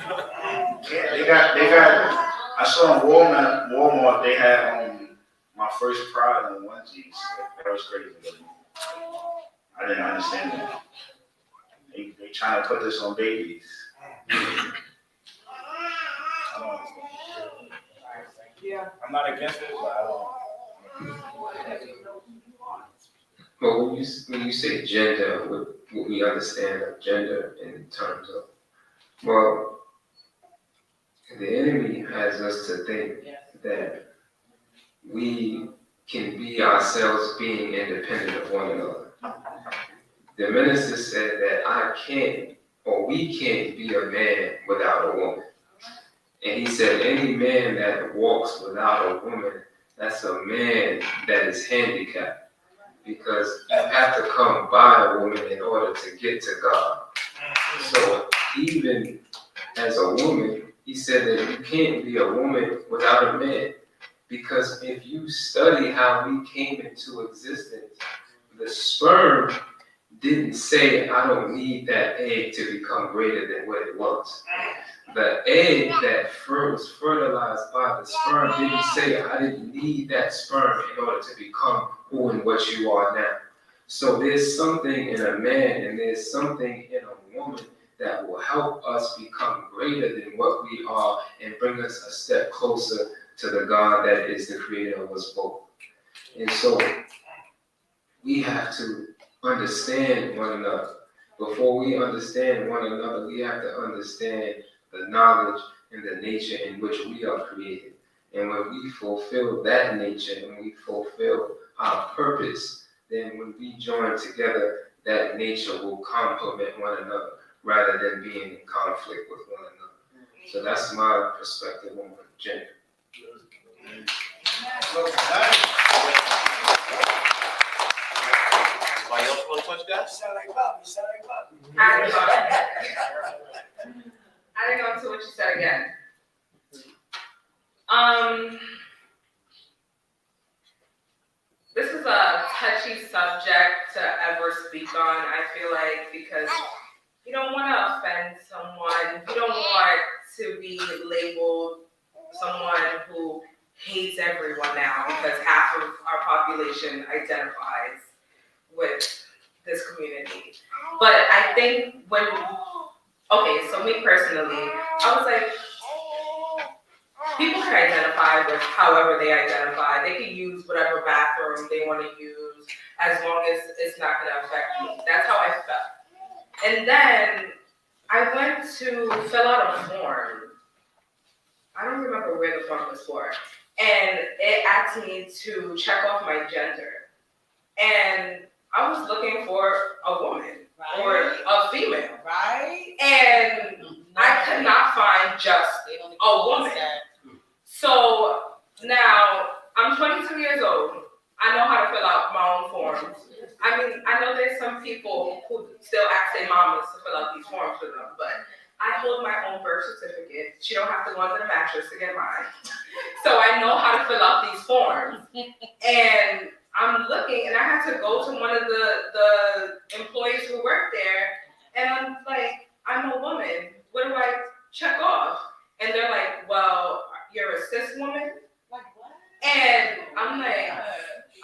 Speaker 11: Yeah, they got. I saw in Walmart they had my first Pride on onesies. That was crazy. I didn't understand that. They trying to put this on babies. I don't understand.
Speaker 5: Yeah. I'm not against it, but I don't.
Speaker 12: Well, when you say gender, what we understand of gender in terms of, well, the enemy has us to think that we can be ourselves being independent of one another. The minister said that we can't be a man without a woman. And he said any man that walks without a woman, that's a man that is handicapped. Because you have to come by a woman in order to get to God. So even as a woman, he said that you can't be a woman without a man. Because if you study how we came into existence, the sperm didn't say, I don't need that egg to become greater than what it was. The egg that was fertilized by the sperm didn't say, I didn't need that sperm in order to become who and what you are now. So there's something in a man and there's something in a woman that will help us become greater than what we are and bring us a step closer to the God that is the creator of us both. And so we have to understand one another. Before we understand one another, we have to understand the knowledge and the nature in which we are created. And when we fulfill that nature and we fulfill our purpose, then when we join together, that nature will complement one another rather than being in conflict with one another. So that's my perspective on gender.
Speaker 5: Anybody else want to touch that?
Speaker 13: I think I'll because you don't want to offend someone. You don't want to be labeled someone who hates everyone now because half of our population identifies with this community. But I think so me personally, I was like, people can identify with however they identify. They can use whatever bathroom they want to use as long as it's not going to affect me. That's how I felt. And then I went to fill out a form. I don't remember where the form was for. And it asked me to check off my gender. And I was looking for a woman or a female.
Speaker 7: Right?
Speaker 13: And I could not find just a woman. So now I'm 22 years old. I know how to fill out my own forms. I mean, I know there's some people who still ask their mamas to fill out these forms for them, but I hold my own birth certificate. She don't have to go under the mattress to get mine. So I know how to fill out these forms. And I'm looking, and I had to go to one of the employees who work there, and I'm like, I'm a woman. What do I check off? And they're like, well, you're a cis woman? Like what? And I'm like,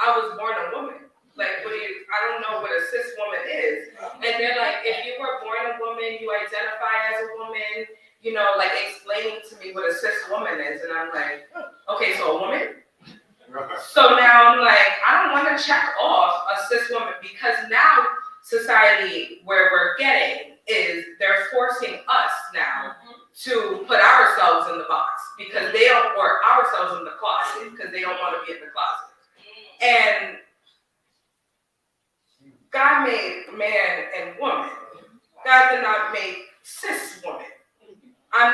Speaker 13: I was born a woman. Like, I don't know what a cis woman is. And they're like, if you were born a woman, you identify as a woman, you know, like explaining to me what a cis woman is. And I'm like, okay, so a woman? So now I'm like, I don't want to check off a cis woman because now society where we're getting is they're forcing us now to put ourselves in the box because they don't, or ourselves in the closet because they don't want to be in the closet. And God made man and woman. God did not make cis woman. I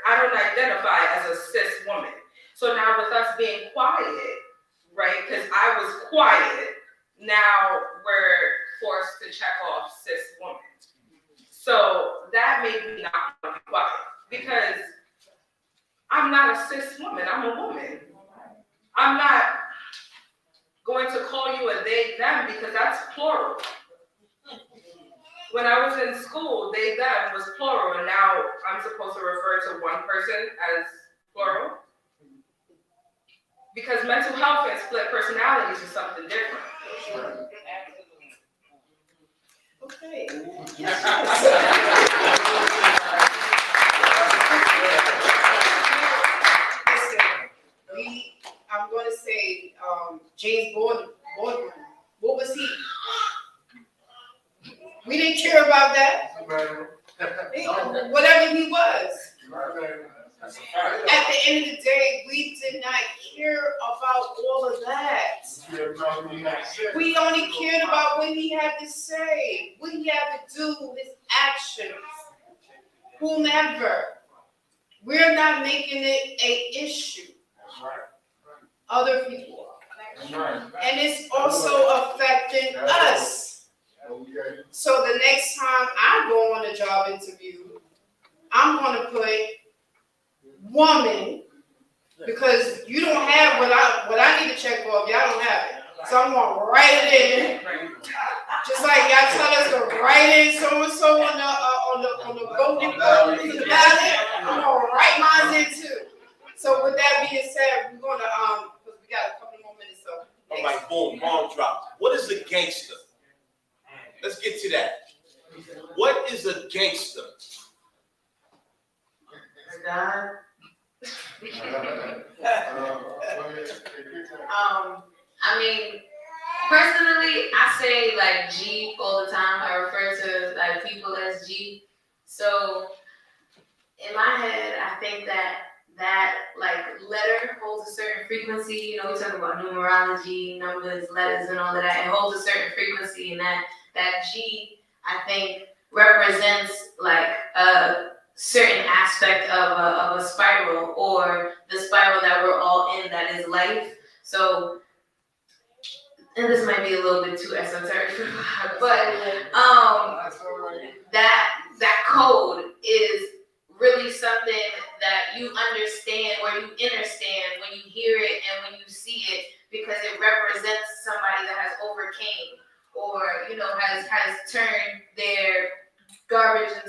Speaker 13: don't identify as a cis woman. So now with us being quiet, right, because I was quiet, now we're forced to check off cis woman. So that made me not want to be quiet because I'm not a cis woman, I'm a woman. I'm not going to call you a they, them because that's plural. When I was in school, they, them was plural, and now I'm supposed to refer to one person as plural. Because mental health and split personalities is something different.
Speaker 7: Okay. Listen, I'm gonna say, James Baldwin, what was he? We didn't care about that. Whatever he was. At the end of the day, we did not care about all of that. We only cared about what he had to say, what he had to do, his actions. Whomever. We're not making it an issue. Other people are. And it's also affecting us. So the next time I go on a job interview, I'm going to put woman, because you don't have what I need to check off. Y'all don't have it. So I'm going to write it in. Just like y'all tell us to write in so-and-so on the voting ballot, I'm going to write mine in too. So with that being said, we're going to, because we got a couple more minutes. So
Speaker 5: all right, boom, bomb drop. What is a gangster? Let's get to that. What is a gangster?
Speaker 4: God. I mean, personally, I say like G all the time. I refer to like people as G. So in my head, I think that like letter holds a certain frequency. You know, we talk about numerology, numbers, letters, and all of that. It holds a certain frequency, and that G, I think, represents like a certain aspect of a spiral, or the spiral that we're all in, that is life. So, and this might be a little bit too esoteric, but that code is really something that you understand or you understand when you hear it and when you see it, because it represents somebody that has overcame or, you know, has turned their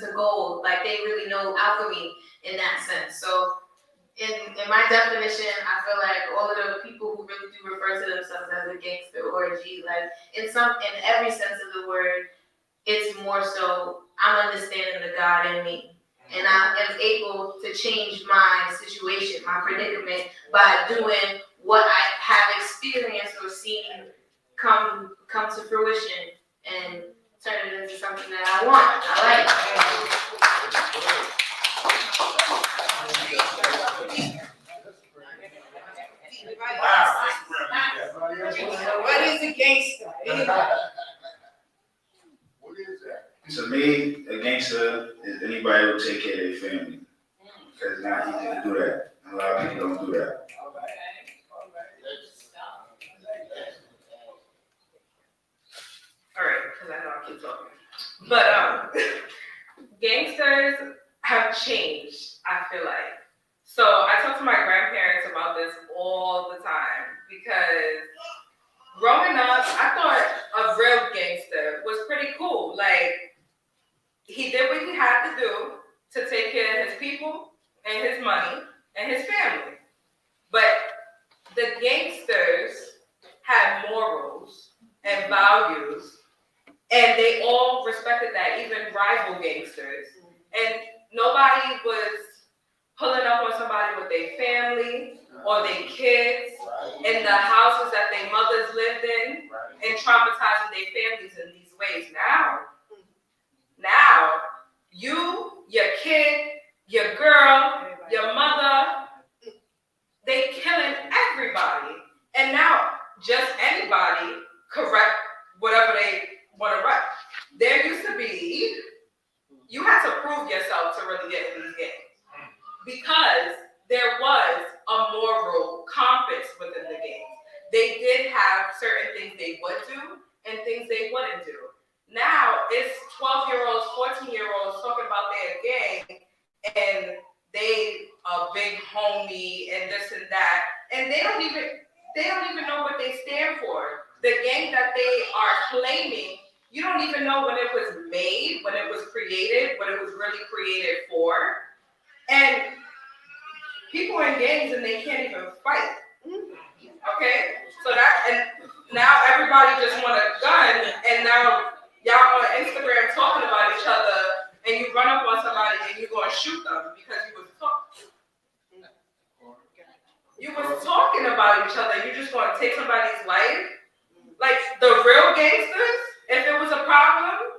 Speaker 4: into gold. Like they really know alchemy in that sense. So in my definition, I feel like all of the people who really do refer to themselves as a gangster or a G, like in every sense of the word, it's more so I'm understanding the God in me. And I am able to change my situation, my predicament, by doing what I have experienced or seen come to fruition and turn it into something that I want. I like.
Speaker 7: What is a gangster? Anybody?
Speaker 8: What is that?
Speaker 11: To me, a gangster is anybody who take care of their family. Because it's not easy to do that. A lot of people don't do that.
Speaker 13: All right, because I know I keep talking. But gangsters have changed, I feel like. So I talk to my grandparents about this all the time because growing up, I thought a real gangster was pretty cool. Like, he did what he had to do to take care of his people and his money and his family. But the gangsters had morals and values, and they all respected that, even rival gangsters. And nobody was pulling up on somebody with their family or their kids in the houses that their mothers lived in and traumatizing their families in these ways. Now, you, your kid, your girl, your mother, they killing everybody. And now, just anybody correct whatever they want to write. There used to be, you had to prove yourself to really get in these games. Because there was a moral compass within the game. They did have certain things they would do and things they wouldn't do. Now it's 12-year-olds, 14-year-olds talking about their gang and they a big homie and this and that, and they don't even know what they stand for. The gang that they are claiming, you don't even know when it was made, when it was created, what it was really created for. And people in gangs and they can't even fight. Okay? So and now everybody just want a gun, and now y'all on Instagram talking about each other, and you run up on somebody and you're gonna shoot them because you was talking about each other. You just gonna take somebody's life. Like the real gangsters, if it was a problem,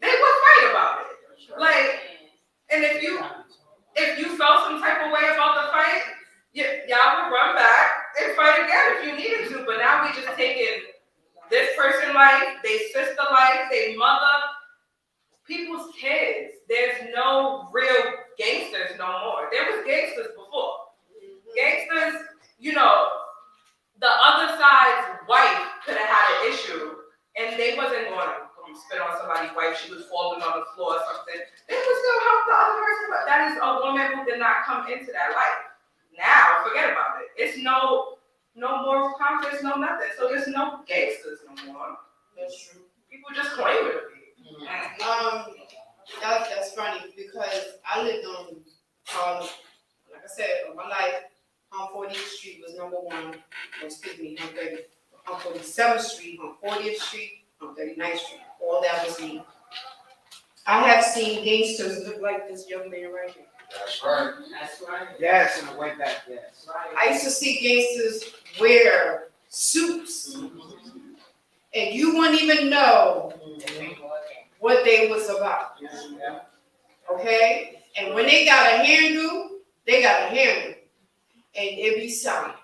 Speaker 13: they would fight about it. Like, and if you felt some type of way about the fight, y'all would run back and fight again if you needed to. But now we just taking this person's life, their sister life, their mother, people's kids. There's no real gangsters no more. There was gangsters before. Gangsters, the other side's wife could have had an issue, and they wasn't going to spit on somebody's wife. She was falling on the floor or something. They would still help the other person, but that is a woman who did not come into that life. Now, forget about it. It's no moral compass, no nothing. So there's no gangsters no more.
Speaker 7: That's true.
Speaker 13: People just claim it.
Speaker 7: That's funny because I lived on like I said, my life, 40th Street was number one. Excuse me, 47th Street, 40th Street, 39th Street. All that was me. I have seen gangsters look like this young man right here.
Speaker 8: That's right.
Speaker 7: That's right.
Speaker 14: Yes, in the way back, yes.
Speaker 7: I used to see gangsters wear suits, and you wouldn't even know what they was about. Okay? And when they got a handle, they got a handle. And it be silent.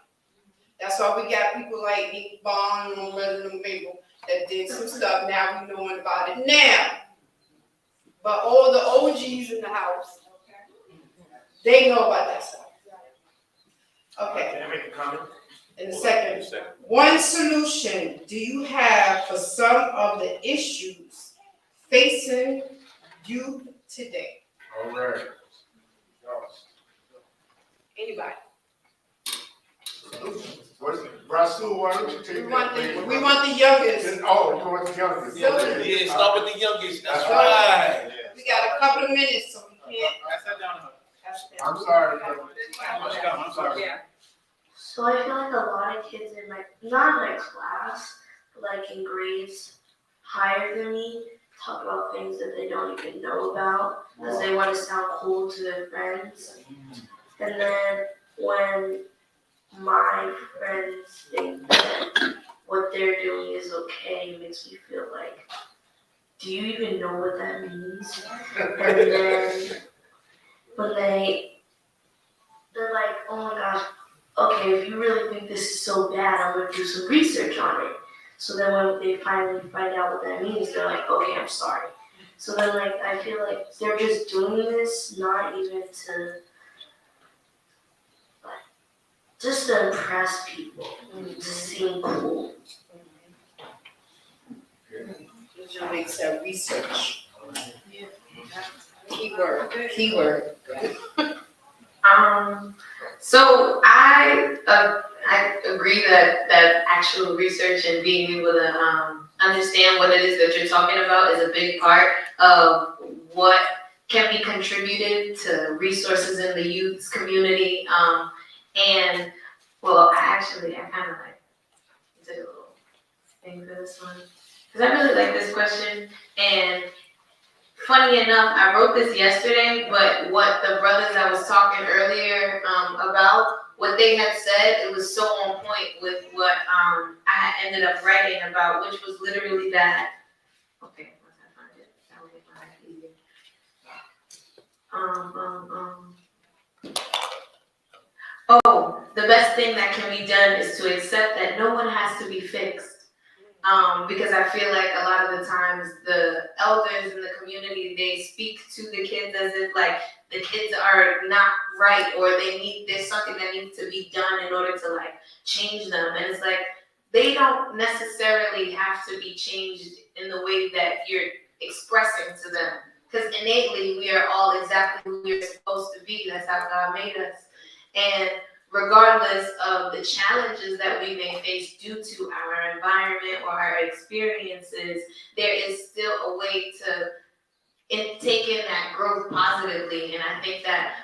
Speaker 7: That's why we got people like Nick Bond and Resident Mabel that did some stuff. Now we knowing about it now. But all the OGs in the house, they know about that stuff. Okay.
Speaker 8: Can I make a comment?
Speaker 7: In a second. One solution do you have for some of the issues facing you today?
Speaker 8: All right.
Speaker 7: Anybody?
Speaker 8: Rasul, why don't you take
Speaker 7: We
Speaker 8: that?
Speaker 7: want the youngest.
Speaker 8: Oh, you want the youngest?
Speaker 7: Yeah,
Speaker 5: start with the youngest.
Speaker 8: That's
Speaker 7: right. We got a couple the minutes, so we can't.
Speaker 6: Pass that down to her. I'm sorry. I'm sorry.
Speaker 13: Yeah.
Speaker 15: So I feel like a lot of kids in my, not in my class, but like in grades higher than me, talk about things that they don't even know about, because they want to sound cool to their friends. And then when my friends think that what they're doing is okay, it makes me feel like, do you even know what that means? And then when they're like, oh my gosh, okay, if you really think this is so bad, I'm gonna do some research on it. So then when they finally find out what that means, they're like, okay, I'm sorry. So then like, I feel like they're just doing this, not even to, like, just to impress people, to seem cool.
Speaker 7: Usually makes that research. Keyword.
Speaker 4: So I agree that actual research and being able to understand what it is that you're talking about is a big part of what can be contributed to resources in the youth's community. And well, I kind of like did a little thing for this one because I really like this question. And funny enough, I wrote this yesterday, but what the brothers I was talking earlier about, what they had said, it was so on point with what I had ended up writing about, which was literally that. Okay, once I find it, that will make my life easier. Oh, the best thing that can be done is to accept that no one has to be fixed. Because I feel like a lot of the times the elders in the community, they speak to the kids as if like the kids are not right or there's something that needs to be done in order to like change them. And it's like, they don't necessarily have to be changed in the way that you're expressing to them. Because innately, we are all exactly who we're supposed to be. That's how God made us. And regardless of the challenges that we may face due to our environment or our experiences, there is still a way to take in that growth positively. And I think that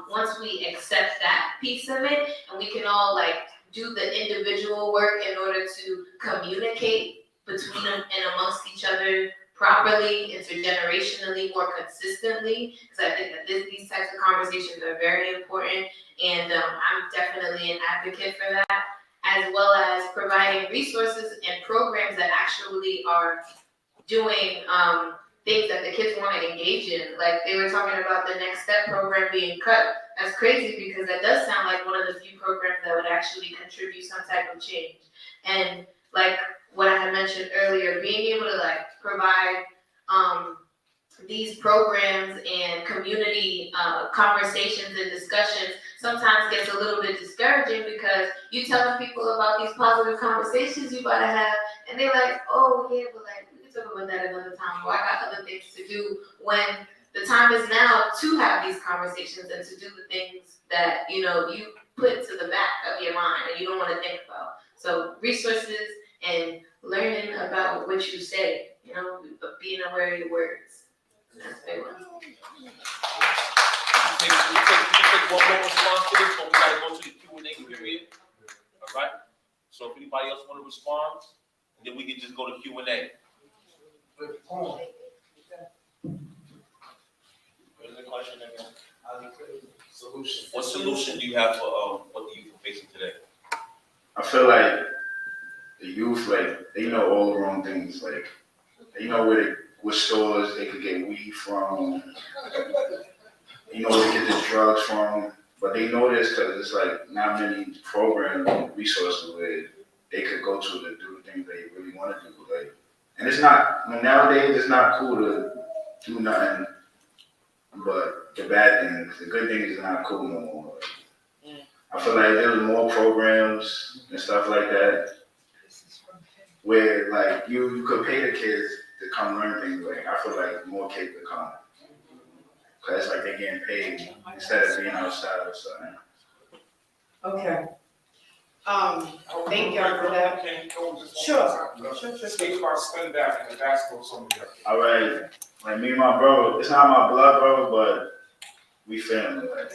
Speaker 4: once we accept that piece of it, and we can all like do the individual work in order to communicate between and amongst each other properly, intergenerationally, more consistently, because I think that these types of conversations are very important. And I'm definitely an advocate for that, as well as providing resources and programs that actually are doing things that the kids want to engage in. Like they were talking about the Next Step program being cut. That's crazy because that does sound like one of the few programs that would actually contribute some type of change. And like what I had mentioned earlier, being able to like provide these programs and community conversations and discussions sometimes gets a little bit discouraging because you telling people about these positive conversations you about to have, and they're like, oh yeah, but like we can talk about that another time, or I got other things to do, when the time is now to have these conversations and to do the things that you put to the back of your mind and you don't want to think about. So resources and learning about what you say, but being aware of your words. That's a big one.
Speaker 5: We take one more response to this, but we gotta go to the Q&A period. All right? So if anybody else want to respond, then we can just go to Q&A. What's the question again? Solution. What solution do you have for what the youth are facing today?
Speaker 11: I feel like the youth, like, they know all the wrong things. Like, they know what stores they could get weed from, where to get the drugs from. But they know this because it's like not many programs and resources where they could go to do the things they really want to do. Like, and it's not, nowadays it's not cool to do nothing but the bad things. The good things is not cool no more. Like, I feel like there was more programs and stuff like that where like you could pay the kids to come learn things. Like I feel like more kids would come. Cause it's like they're getting paid instead of being outside or something.
Speaker 7: Okay. Thank y'all for that.
Speaker 16: Can you go just one
Speaker 7: Sure.
Speaker 16: more time?
Speaker 7: Sure.
Speaker 16: Speak about spend back in the basketball somebody.
Speaker 11: All right, like me and my brother, it's not my blood brother, but we family, like,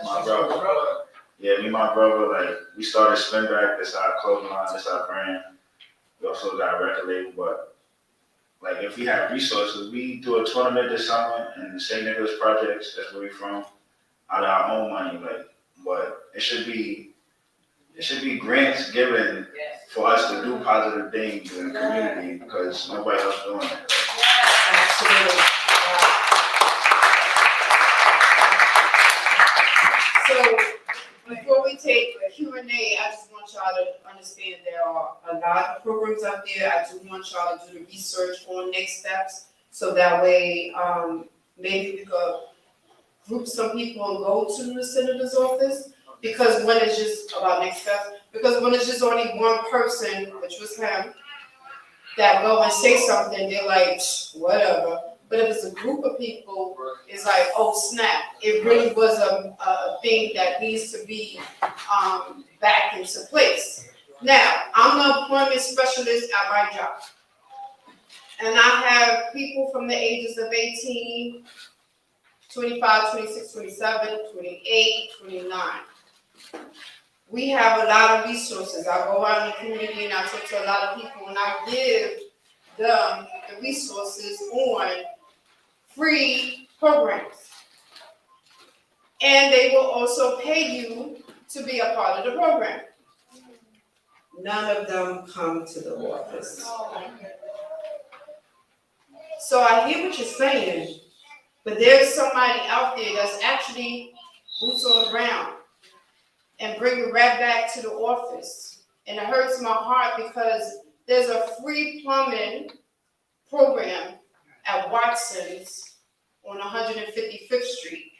Speaker 11: my brother. Yeah, me and my brother, like, we started Spin Back, that's our clothing line, that's our brand. We also got a record label, but, like, if we have resources, we do a tournament this summer in the St. Nicholas Projects, that's where we from, out of our own money, like, but it should be grants given for us to do positive things in the community, because nobody else doing it.
Speaker 7: Absolutely. So, before we take the Q&A, I just want y'all to understand there are a lot of programs out there. I do want y'all to do the research on next steps, so that way, maybe we could group some people and go to the senator's office, because when it's just about next steps, because when it's just only one person, which was him, that go and say something, they're like, whatever. But if it's a group of people, it's like, oh snap, it really was a thing that needs to be back into place. Now, I'm the employment specialist at my job. And I have people from the ages of 18, 25, 26, 27, 28, 29. We have a lot of resources. I go out in the community and I talk to a lot of people and I give them the resources on free programs. And they will also pay you to be a part of the program. None of them come to the office. So I hear what you're saying, but there's somebody out there that's actually boots on the ground and bring it right back to the office. And it hurts my heart because there's a free plumbing program at Watson's on 155th Street.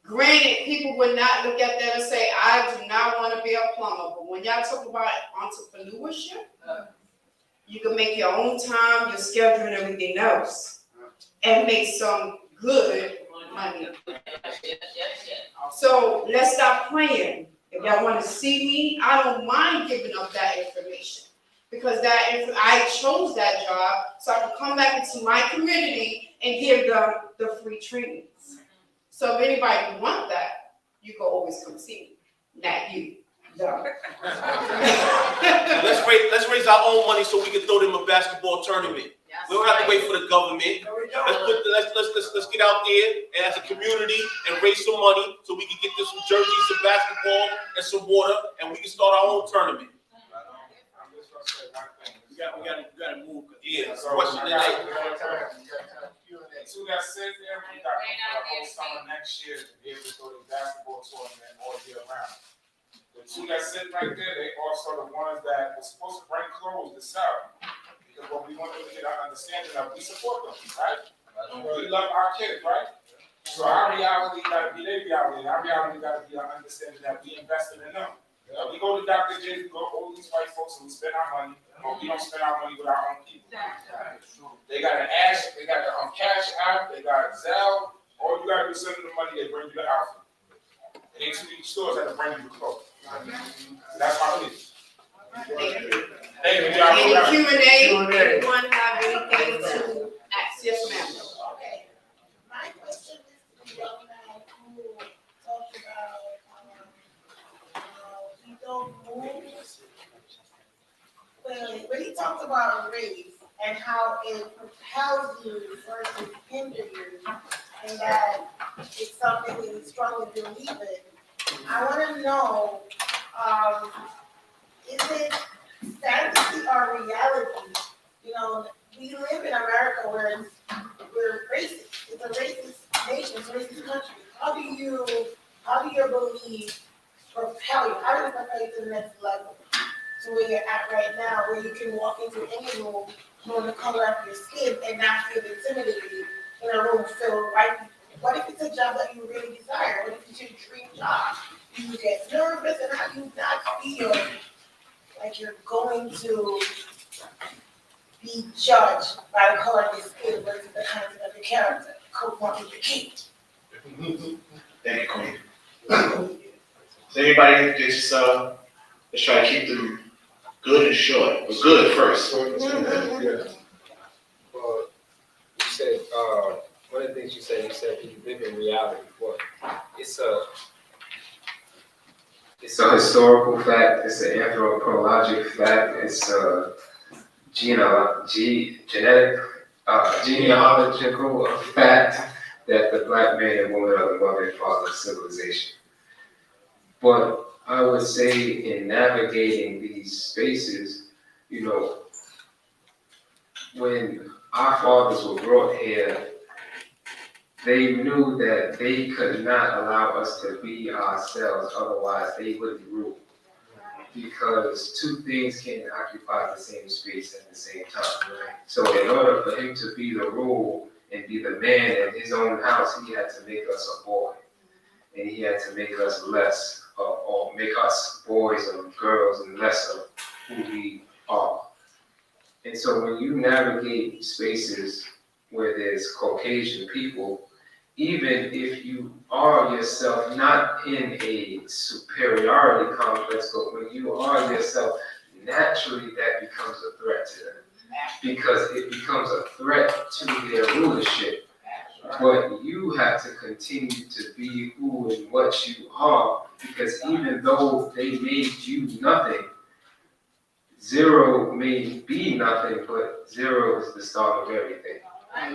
Speaker 7: Granted, people would not look at that and say, I do not want to be a plumber. But when y'all talk about entrepreneurship, you can make your own time, your schedule, and everything else, and make some good money. So let's stop playing. If y'all want to see me, I don't mind giving up that information, because I chose that job so I can come back into my community and give them the free trainings. So if anybody want that, you can always come see me. Not you. No.
Speaker 5: Let's raise our own money so we can throw them a basketball tournament. We don't have to wait for the government. Let's get out there and as a community and raise some money so we can get this some jerseys, some basketball, and some water, and we can start our own tournament. We gotta move. Yeah. Question tonight.
Speaker 16: So that said there, we got the whole summer next year to be able to go to basketball tournament all year round. The two that sit right there, they also the ones that were supposed to bring clothes to sell. Because what we want them to get our understanding of, we support them, right? We love our kids, right? So our reality gotta be their reality, and our reality gotta be our understanding that we invested in them. We go to Dr. J, we go to all these white folks and we spend our money, but we don't spend our money with our own people. They got an they got the Cash App, they got Zelle. All you gotta do is send them the money, they bring you the outfit. It ain't too many stores that bring you the clothes. That's my opinion. Thank you.
Speaker 7: Any Q&A? Anyone have anything to ask? Yes, ma'am.
Speaker 17: Okay. My question is to the young man who talked about we don't move. When he talked about race and how it propels you versus hinder you, and that it's something that you strongly believe in, I want to know, is it fantasy or reality? You know, we live in America where we're racist. It's a racist nation, it's a racist country. How do your belief propel you? How does it propel you to the next level? To where you're at right now, where you can walk into any room knowing the color of your skin and not feel intimidated in a room filled with white people. What if it's a job that you really desire? What if it's your dream job? You get nervous, and how do you not feel like you're going to be judged by the color of your skin versus the content of your character? Coach Martin Luther King.
Speaker 11: Thank you, Queen. Does anybody just
Speaker 5: Let's try to keep them good and short, but good first.
Speaker 14: Yeah. Well, you said, one of the things you said you live in reality. Well, it's a
Speaker 12: historical fact, it's an anthropologic fact, it's a genealogical fact that the black man and woman are the mother and father of civilization. But I would say in navigating these spaces, you know, when our fathers were brought here, they knew that they could not allow us to be ourselves, otherwise they wouldn't rule. Because two things can't occupy the same space at the same time. So in order for him to be the rule and be the man in his own house, he had to make us a boy. And he had to make us less, or make us boys and girls and less of who we are. And so when you navigate spaces where there's Caucasian people, even if you are yourself not in a superiority complex, but when you are yourself, naturally that becomes a threat to them. Because it becomes a threat to their rulership. But you have to continue to be who and what you are, because even though they made you nothing, zero may be nothing, but zero is the start of everything.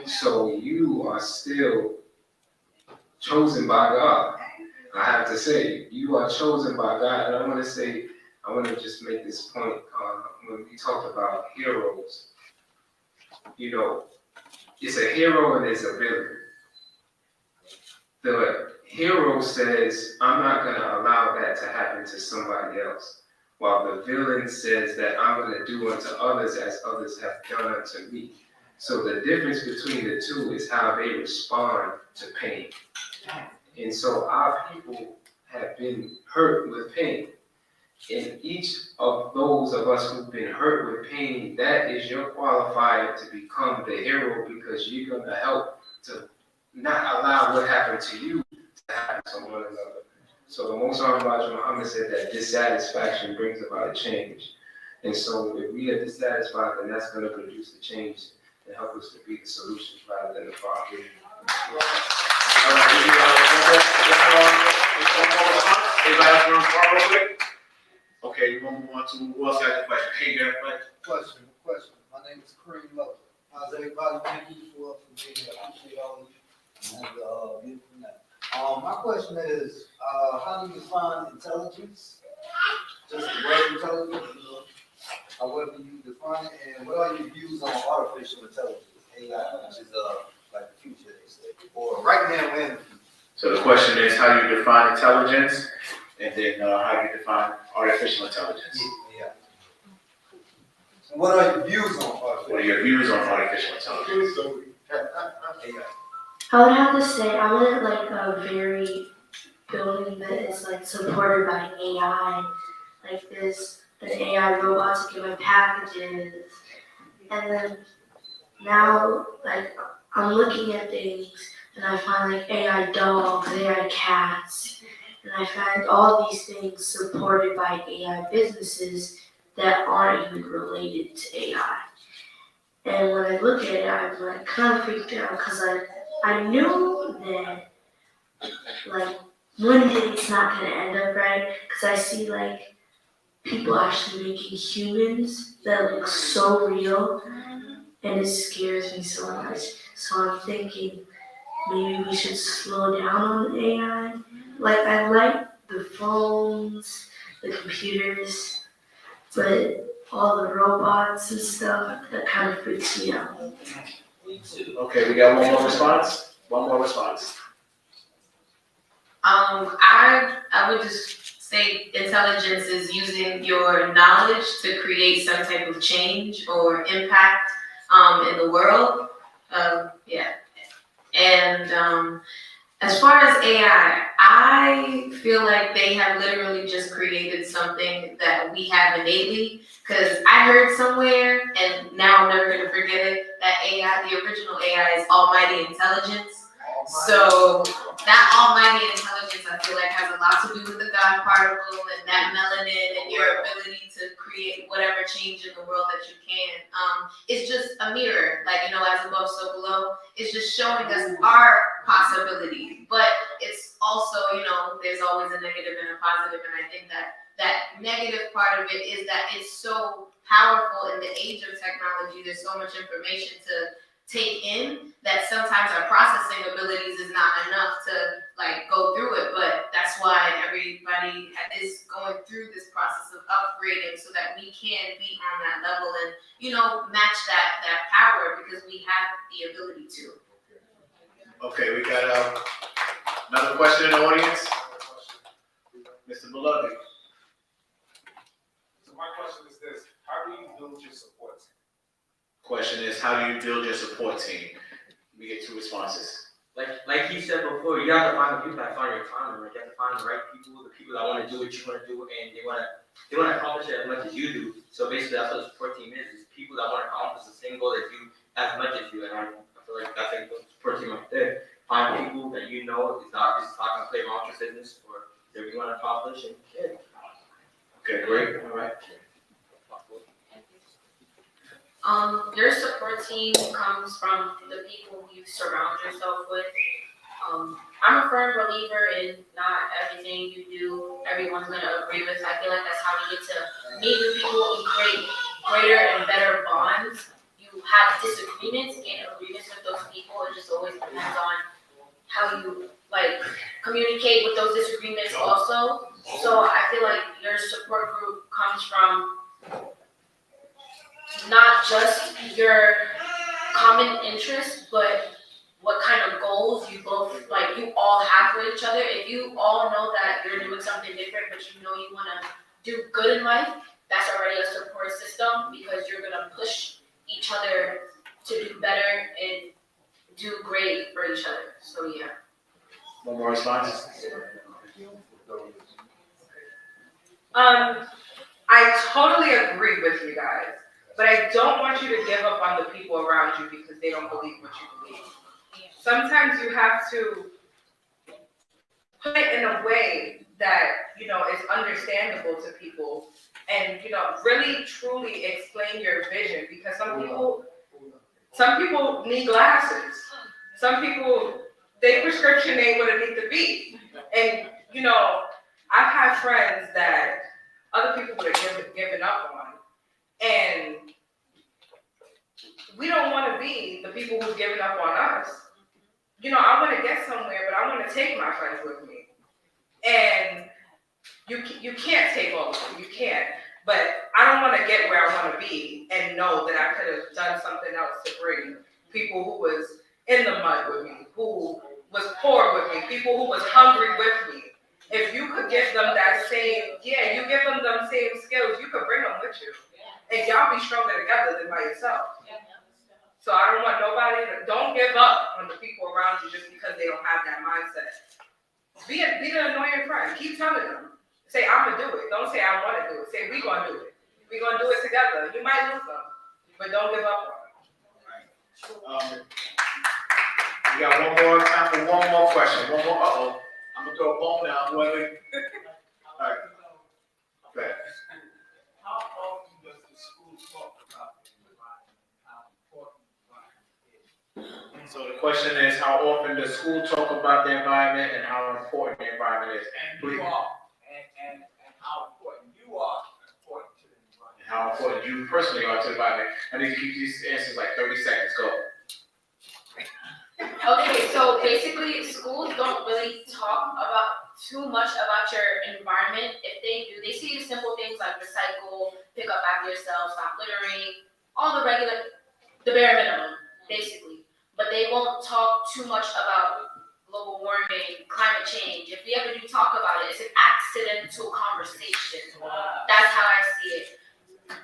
Speaker 12: So you are still chosen by God. I have to say, you are chosen by God. And I want to just make this point. When we talk about heroes, you know, it's a hero and it's a villain. The hero says, I'm not going to allow that to happen to somebody else. While the villain says that I'm going to do unto others as others have done unto me. So the difference between the two is how they respond to pain. And so our people have been hurt with pain. And each of those of us who've been hurt with pain, that is your qualifier to become the hero, because you're going to help to not allow what happened to you to happen to one another. So the Most Honorable Muhammad said that dissatisfaction brings about a change. And so if we are dissatisfied, then that's going to produce the change and help us to be the solution rather than the problem.
Speaker 5: Okay, we're gonna move on to who else has a question? Hey, you got a question?
Speaker 14: Question. My name is Kareem Love. How's everybody? Thank you for being here. I appreciate all of you. And beautiful night. My question is, how do you define intelligence? Just the word intelligence, you know, however you define it, and what are your views on artificial intelligence, AI, which is like the future, they say, or right now and the future?
Speaker 5: So the question is, how do you define intelligence? And then how do you define artificial intelligence?
Speaker 14: Yeah. And what are your views on artificial?
Speaker 5: What are your views on artificial intelligence?
Speaker 15: I would have to say I want like a very building that is like supported by AI. Like there's an AI robot to give my packages. And then now like I'm looking at things and I find like AI dogs, AI cats, and I find all these things supported by AI businesses that aren't even related to AI. And when I look at it, I'm like kind of freaked out because I knew that like one day it's not gonna end up right, because I see like people actually making humans that look so real, and it scares me so much. So I'm thinking maybe we should slow down on AI. Like I like the phones, the computers, but all the robots and stuff, that kind of freaks me out.
Speaker 5: Okay, we got one more response? One more response.
Speaker 13: I would just say intelligence is using your knowledge to create some type of change or impact in the world. And as far as AI, I feel like they have literally just created something that we have innately, because I heard somewhere, and now I'm never gonna forget it, that AI, the original AI is almighty intelligence.
Speaker 18: So that almighty intelligence, I feel like, has a lot to do with the God particle and that melanin and your ability to create whatever change in the world that you can. It's just a mirror, like, you know, as above, so below. It's just showing us our possibility, but it's also, you know, there's always a negative and a positive, and I think that that negative part of it is that it's so powerful in the age of technology. There's so much information to take in that sometimes our processing abilities is not enough to like go through it, but that's why everybody is going through this process of upgrading so that we can be on that level and, you know, match that power because we have the ability to.
Speaker 6: Okay, we got another question in the audience. Mr. Beloved.
Speaker 16: So my question is this, how do you build your support team?
Speaker 6: Question is, how do you build your support team? We get 2 responses.
Speaker 3: Like he said before, you have to find the people that find your time. Like you have to find the right people, the people that want to do what you want to do, and they want to accomplish it as much as you do. So basically, that's what the support team is people that want to accomplish the same goal as you, as much as you. And I feel like that's like the support team right there. Find people that you know is not just talking to play around with your business or that you want to accomplish. And yeah.
Speaker 6: Okay, great. All right.
Speaker 15: Your support team comes from the people you surround yourself with. I'm a firm believer in not everything you do, everyone's gonna agree with. I feel like that's how you get to meet new people and create greater and better bonds. You have disagreements and agreements with those people. It just always depends on how you like communicate with those disagreements also. So I feel like your support group comes from not just your common interests, but what kind of goals you both, like, you all have for each other. If you all know that you're doing something different, but you know you want to do good in life, that's already a support system because you're going to push each other to do better and do great for each other. So, yeah.
Speaker 6: One more response.
Speaker 13: I totally agree with you guys, but I don't want you to give up on the people around you because they don't believe what you believe. Sometimes you have to put it in a way that, you know, is understandable to people and, you know, really truly explain your vision because some people need glasses. Some people, their prescription ain't what it needs to be. And, you know, I've had friends that other people would have given up on. And we don't want to be the people who've given up on us. You know, I want to get somewhere, but I want to take my friends with me. And you can't take all of them, you can't. But I don't want to get where I want to be and know that I could have done something else to bring people who was in the mud with me, who was poor with me, people who was hungry with me. If you could give them that same, you give them them same skills, you could bring them with you. And y'all be stronger together than by yourself. So I don't want nobody don't give up on the people around you just because they don't have that mindset. Be the annoying friend. Keep telling them. Say, I'm gonna do it. Don't say I wanna do it. Say, we gonna do it. We gonna do it together. You might lose them, but don't give up on them.
Speaker 6: We got one more time for one more question. One more. I'm gonna throw a bone down. Whoever. All right. Go ahead.
Speaker 16: How often does the school talk about the environment, how important the environment is?
Speaker 6: So the question is, how often does school talk about the environment and how important the environment is?
Speaker 16: And you are, and how important you are important to the environment.
Speaker 6: And how important you personally are to the environment. I need to keep these answers like 30 seconds. Go.
Speaker 15: Okay, so basically, schools don't really talk about too much about your environment. If they do, they see simple things like recycle, pick up after yourself, stop littering, all the bare minimum, basically. But they won't talk too much about global warming, climate change. If we ever do talk about it, it's an accidental conversation. That's how I see it.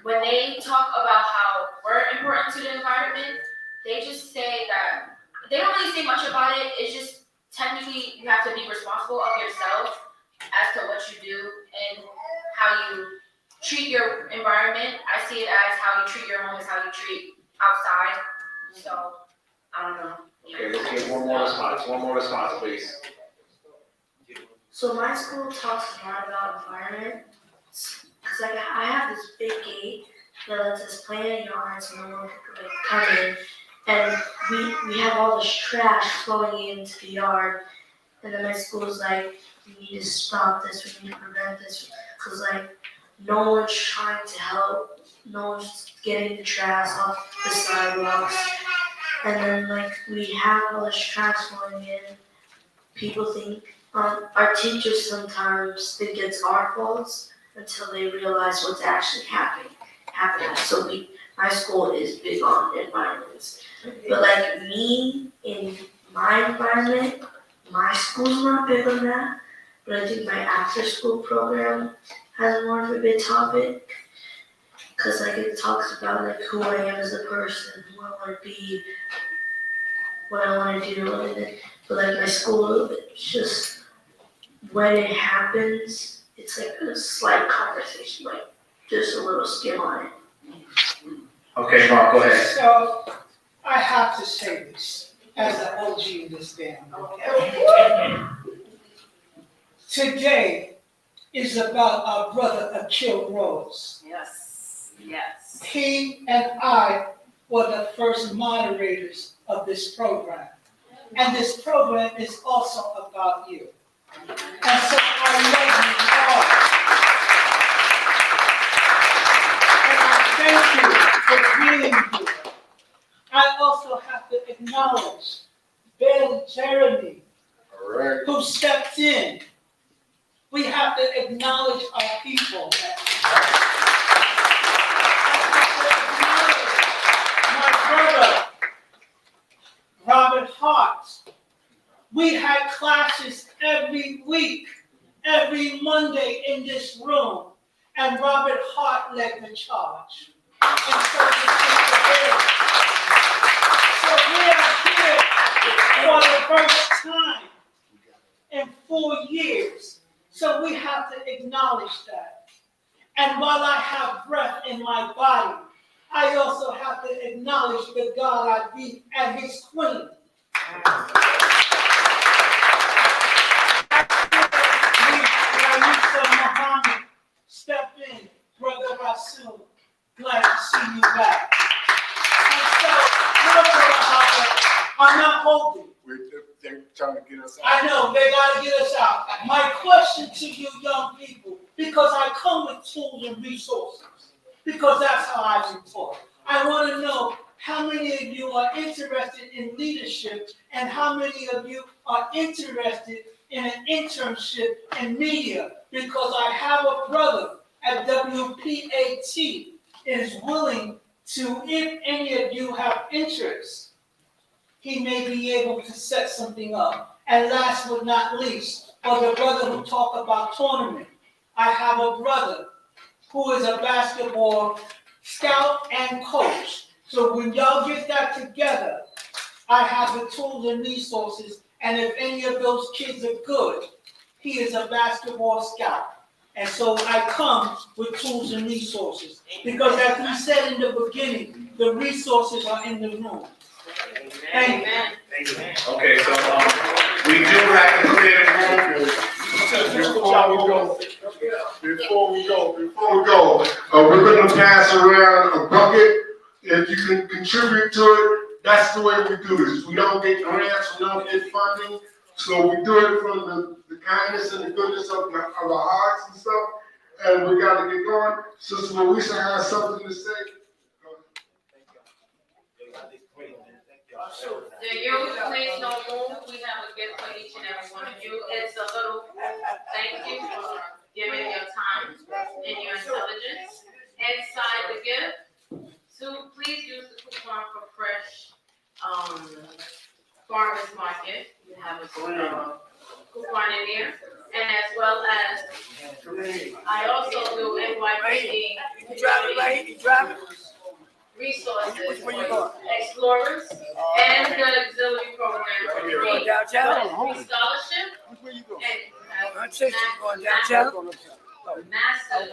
Speaker 15: When they talk about how we're important to the environment, they just say that they don't really say much about it. It's just technically you have to be responsible of yourself as to what you do and how you treat your environment. I see it as how you treat your home is how you treat outside. So
Speaker 4: I don't know.
Speaker 12: Okay, let's get one more response, please.
Speaker 15: So my school talks a lot about environment, cause like I have this big gate that lets us play in the yard, so no one can like come in. And we have all this trash flowing into the yard, and then my school's like, we need to stop this, we need to prevent this, cause like no one's trying to help, no one's getting the trash off the sidewalks. And then like we have all this trash flowing in, people think, our teachers sometimes think it's our faults until they realize what's actually happening. So my school is big on environments. But like me, in my environment, my school's not big on that. But I think my after school program has more of a big topic. Cause like it talks about like who I am as a person, who I wanna be, what I wanna do. But like my school, it's just, when it happens, it's like a slight conversation, like just a little skim on it.
Speaker 12: Okay, Mark, go ahead.
Speaker 19: So, I have to say this, as an OG in this damn room. Today is about our brother Akil Rose.
Speaker 18: Yes, yes.
Speaker 19: He and I were the first moderators of this program. And this program is also about you. And so I love you all. And I thank you for being here. I also have to acknowledge Bill Jeremy, who stepped in. We have to acknowledge our people. My brother, Robert Hart. We had classes every week, every Monday in this room, and Robert Hart led the charge. And so we are here for the first time in 4 years. So we have to acknowledge that. And while I have breath in my body, I also have to acknowledge the God I beat and his queen. Muhammad stepped in, Brother Rasul. Glad to see you back. And so, I'm not holding.
Speaker 8: They're trying to get us out.
Speaker 19: I know, they gotta get us out. My question to you young people, because I come with tools and resources, because that's how I report. I wanna know how many of you are interested in leadership and how many of you are interested in an internship in media, because I have a brother at WPAT is willing to, if any of you have interest, he may be able to set something up. And last but not least, for the brother who talked about tournament, I have a brother who is a basketball scout and coach. So when y'all get that together, I have the tools and resources, and if any of those kids are good, he is a basketball scout. And so I come with tools and resources. Because as we said in the beginning, the resources are in the room. Amen.
Speaker 12: Okay, so we do have to clear the room.
Speaker 8: Before we go, we're gonna pass around a bucket. If you can contribute to it, that's the way we do this. We don't get grants, we don't get funding. So we do it from the kindness and the goodness of our hearts and stuff. And we gotta get going. Sister Louisa has something to say.
Speaker 18: The youth, please don't move. We have a gift for each and every one of you. It's a little thank you for giving your time and your intelligence. Inside the gift, so please use the coupon for fresh farmers market. You have a coupon in here. And as well as, I also do NYPD. You driving? Resources, explorers, and the auxiliary program for free. Free scholarship. And massive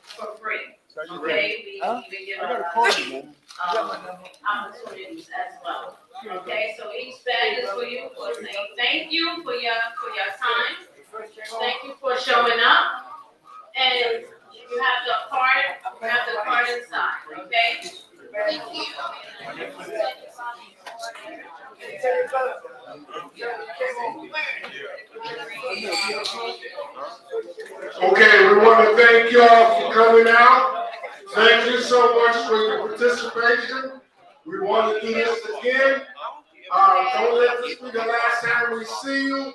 Speaker 18: for free.
Speaker 15: Okay, we even give
Speaker 8: I got a
Speaker 15: out
Speaker 8: call you, man.
Speaker 15: opportunities as well. Okay, so each bag is for you, for saying thank you for your time. Thank you for showing up. And you have the card inside, okay? Thank you.
Speaker 8: Okay, we want to thank y'all for coming out. Thank you so much for your participation. We want to do this again. Don't let this be the last time we see you.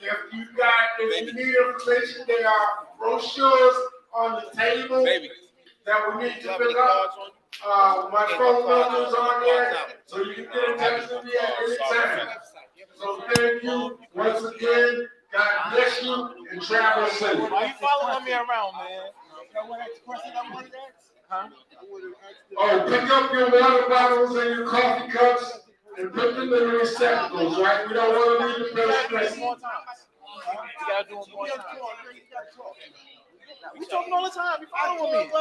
Speaker 8: If you need information, there are brochures on the table that we need to pick up. My phone number is on there, so you can get in touch with me at any time. So thank you once again. God bless you and travel safe.
Speaker 6: Why you following me around, man? Huh?
Speaker 8: Oh, pick up your water bottles and your coffee cups and put them in the receptacles, right? We don't want to leave the place messy.
Speaker 6: You gotta do it more time. We talking all the time. You following me?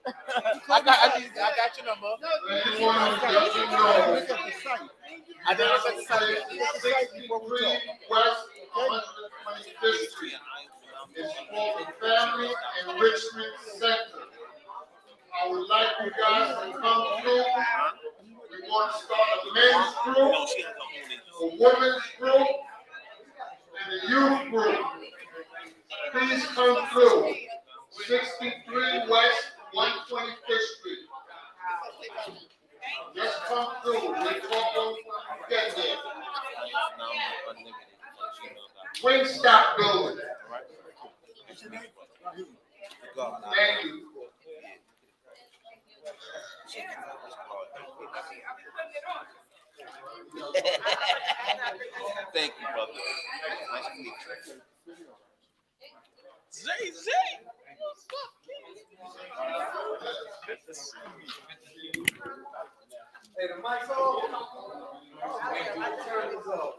Speaker 6: I got your number. I didn't look at the site.
Speaker 8: 63 West 125th Street. It's called the Family Enrichment Center. I would like you guys to come through. We want to start a men's group, a women's group, and a youth group. Please come through. 63 West 125th Street. Just come through. We're talking get there. Wingstop building. Thank you.
Speaker 6: Thank you, brother. Nice to meet you. Zay.
Speaker 14: Hey, the mic's off. I turn this off.